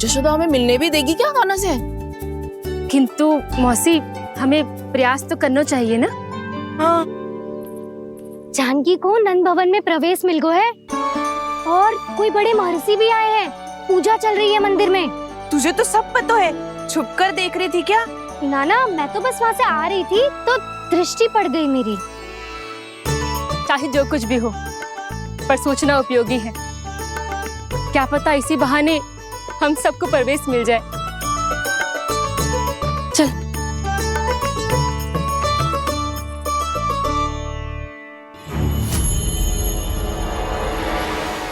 जशोदा हमें मिलने भी देगी क्या कान्हा से? किंतु मौसी, हमें प्रयास तो करना चाहिए ना। हाँ। जानकी को नंद भवन में प्रवेश मिल गो है, और कोई बड़े महर्षि भी आए हैं। पूजा चल रही है मंदिर में। तुझे तो सब पता है, छुप कर देख रही थी क्या? ना, मैं तो बस वहाँ से आ रही थी तो दृष्टि पड़ गई मेरी। चाहे जो कुछ भी हो, पर सूचना उपयोगी है। क्या पता इसी बहाने हम सबको प्रवेश मिल जाए। चल।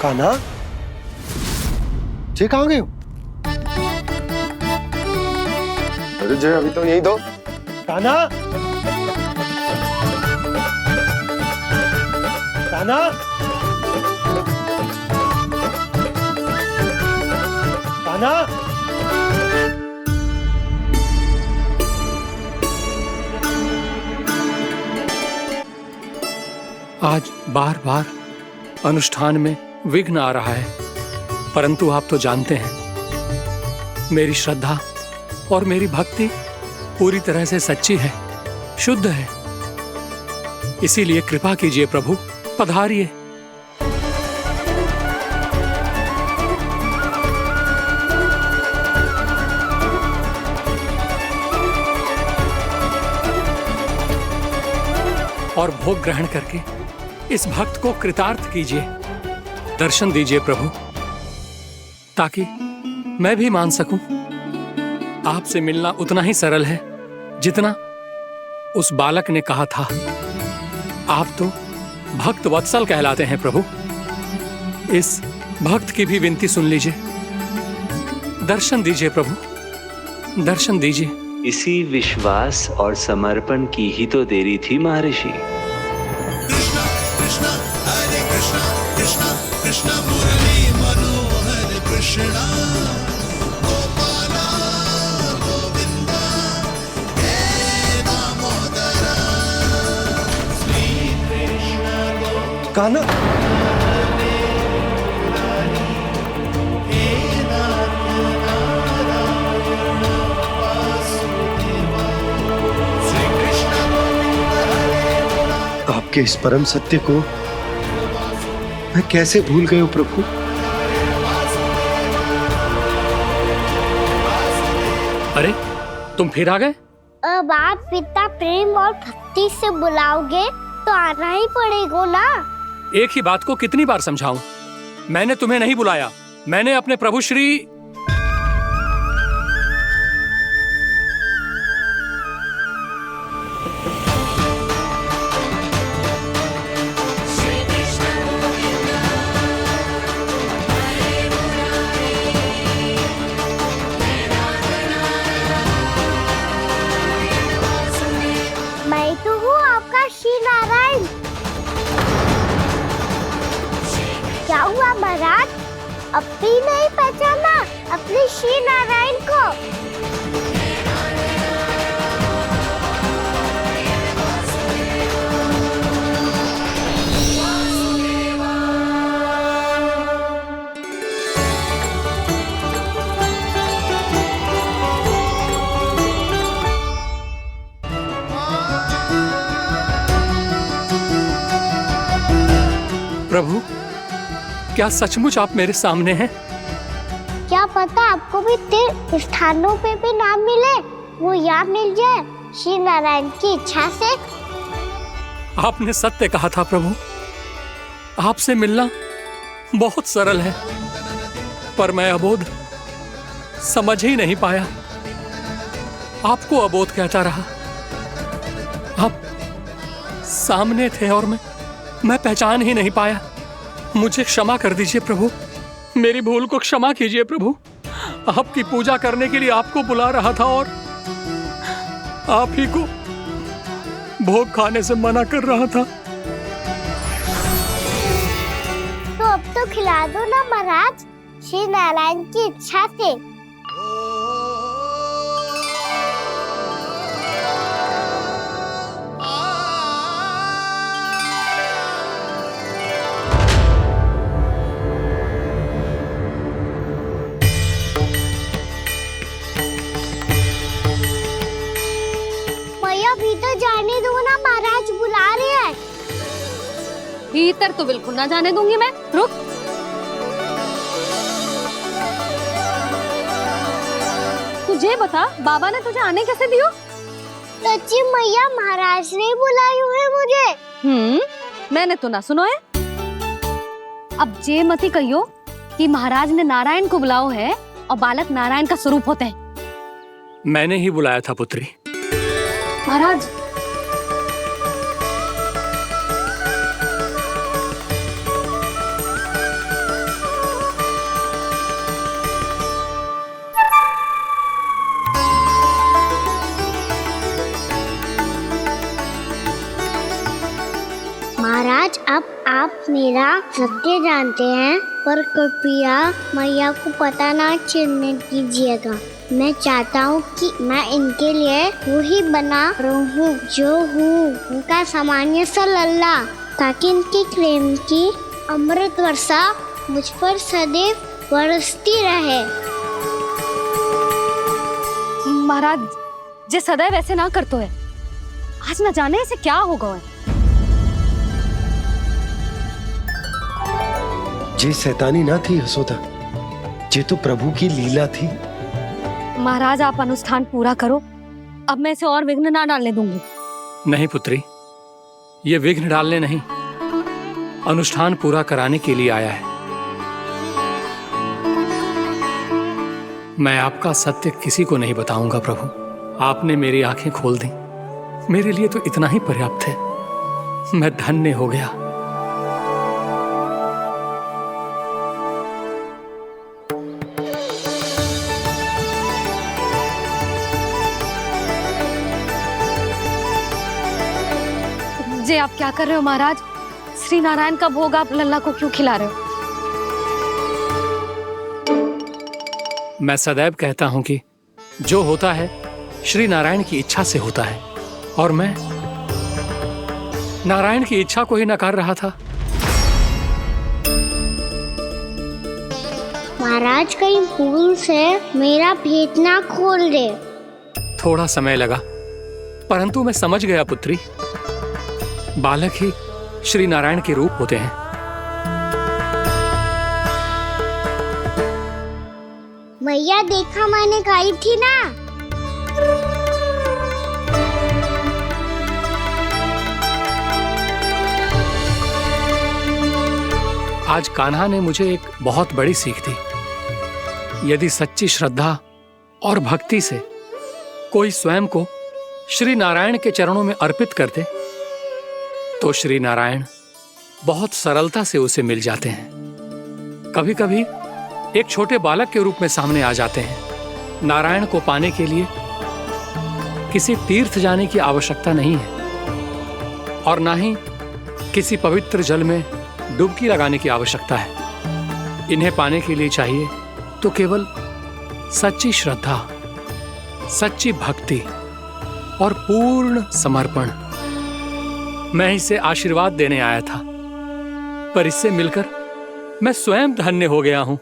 कान्हा, जे कहाँ गए हो? अरे जय, अभी तो यही दो। कान्हा, कान्हा, कान्हा। आज बार बार अनुष्ठान में विघ्न आ रहा है, परंतु आप तो जानते हैं मेरी श्रद्धा और मेरी भक्ति पूरी तरह से सच्ची है, शुद्ध है। इसीलिए कृपा कीजिए प्रभु, पधारिए। और भोग ग्रहण करके इस भक्त को कृतार्थ कीजिए। दर्शन दीजिए प्रभु, ताकि मैं भी मान सकूं। आपसे मिलना उतना ही सरल है जितना उस बालक ने कहा था। आप तो भक्त वत्सल कहलाते हैं प्रभु। इस भक्त की भी विनती सुन लीजिए। दर्शन दीजिए प्रभु, दर्शन दीजिए। इसी विश्वास और समर्पण की ही तो देरी थी महर्षि। कान्हा, आपके इस परम सत्य को मैं कैसे भूल गया हूं प्रभु। अरे तुम फिर आ गए? अब आप पिता प्रेम और भक्ति से बुलाओगे तो आना ही पड़ेगा ना। एक ही बात को कितनी बार समझाऊं? मैंने तुम्हें नहीं बुलाया, मैंने अपने प्रभु श्री क्या हुआ महाराज? अब भी नहीं पहचाना अपने श्री नारायण को? प्रभु, क्या सचमुच आप मेरे सामने हैं? क्या पता आपको भी तीर्थ स्थानों पे भी नाम मिले, वो यहाँ मिल जाए श्री नारायण की इच्छा से। आपने सत्य कहा था प्रभु, आपसे मिलना बहुत सरल है, पर मैं अबोध समझ ही नहीं पाया। आपको अबोध कहता रहा। आप सामने थे और मैं पहचान ही नहीं पाया। मुझे क्षमा कर दीजिए प्रभु, मेरी भूल को क्षमा कीजिए प्रभु। आपकी पूजा करने के लिए आपको बुला रहा था और आप ही को भोग खाने से मना कर रहा था। तो अब तो खिला दो ना महाराज, श्री नारायण की इच्छा से। भीतर जाने दो ना, महाराज बुला रहे हैं। भीतर तो बिल्कुल ना जाने दूंगी मैं। रुक। तुझे बता, बाबा ने तुझे आने कैसे दियो? सच्ची मैया, महाराज ने बुलाई हुई मुझे। मैंने तो ना सुनो है। अब जे मती कहियो कि महाराज ने नारायण को बुलाओ है और बालक नारायण का स्वरूप होते हैं। मैंने ही बुलाया था पुत्री। महाराज, महाराज, अब आप मेरा सत्य जानते हैं, पर कृपया मैया को पता ना चलने दीजिएगा। मैं चाहता हूँ कि मैं इनके लिए वही बना रहूँ जो हूँ, उनका सामान्य सा लल्ला, ताकि इनके प्रेम की अमृत वर्षा मुझ पर सदैव बरसती रहे। महाराज, जे सदैव ऐसे ना करतो है, आज न जाने इसे क्या होगा है। जे शैतानी ना थी यशोदा, जे तो प्रभु की लीला थी। महाराज, आप अनुष्ठान पूरा करो, अब मैं इसे और विघ्न ना डालने दूंगी। नहीं पुत्री, ये विघ्न डालने नहीं, अनुष्ठान पूरा कराने के लिए आया है। मैं आपका सत्य किसी को नहीं बताऊंगा प्रभु। आपने मेरी आंखें खोल दी, मेरे लिए तो इतना ही पर्याप्त है। मैं धन्य हो गया। जे आप क्या कर रहे हो महाराज? श्री नारायण का भोग आप लल्ला को क्यों खिला रहे हो? मैं सदैव कहता हूं कि जो होता है श्री नारायण की इच्छा से होता है, और मैं नारायण की इच्छा को ही नकार रहा था। महाराज, कहीं भूल से मेरा भेद ना खोल दे। थोड़ा समय लगा, परंतु मैं समझ गया पुत्री। बालक ही श्री नारायण के रूप होते हैं। मैया, देखा मैंने कही थी ना। आज कान्हा ने मुझे एक बहुत बड़ी सीख दी। यदि सच्ची श्रद्धा और भक्ति से कोई स्वयं को श्री नारायण के चरणों में अर्पित कर दे, तो श्री नारायण बहुत सरलता से उसे मिल जाते हैं। कभी कभी एक छोटे बालक के रूप में सामने आ जाते हैं। नारायण को पाने के लिए किसी तीर्थ जाने की आवश्यकता नहीं है, और ना ही किसी पवित्र जल में डुबकी लगाने की आवश्यकता है। इन्हें पाने के लिए चाहिए तो केवल सच्ची श्रद्धा, सच्ची भक्ति और पूर्ण समर्पण। मैं इसे आशीर्वाद देने आया था, पर इससे मिलकर मैं स्वयं धन्य हो गया हूं।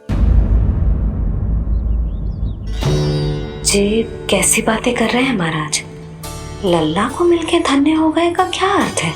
जी कैसी बातें कर रहे हैं महाराज? लल्ला को मिलके धन्य हो गए का क्या अर्थ है?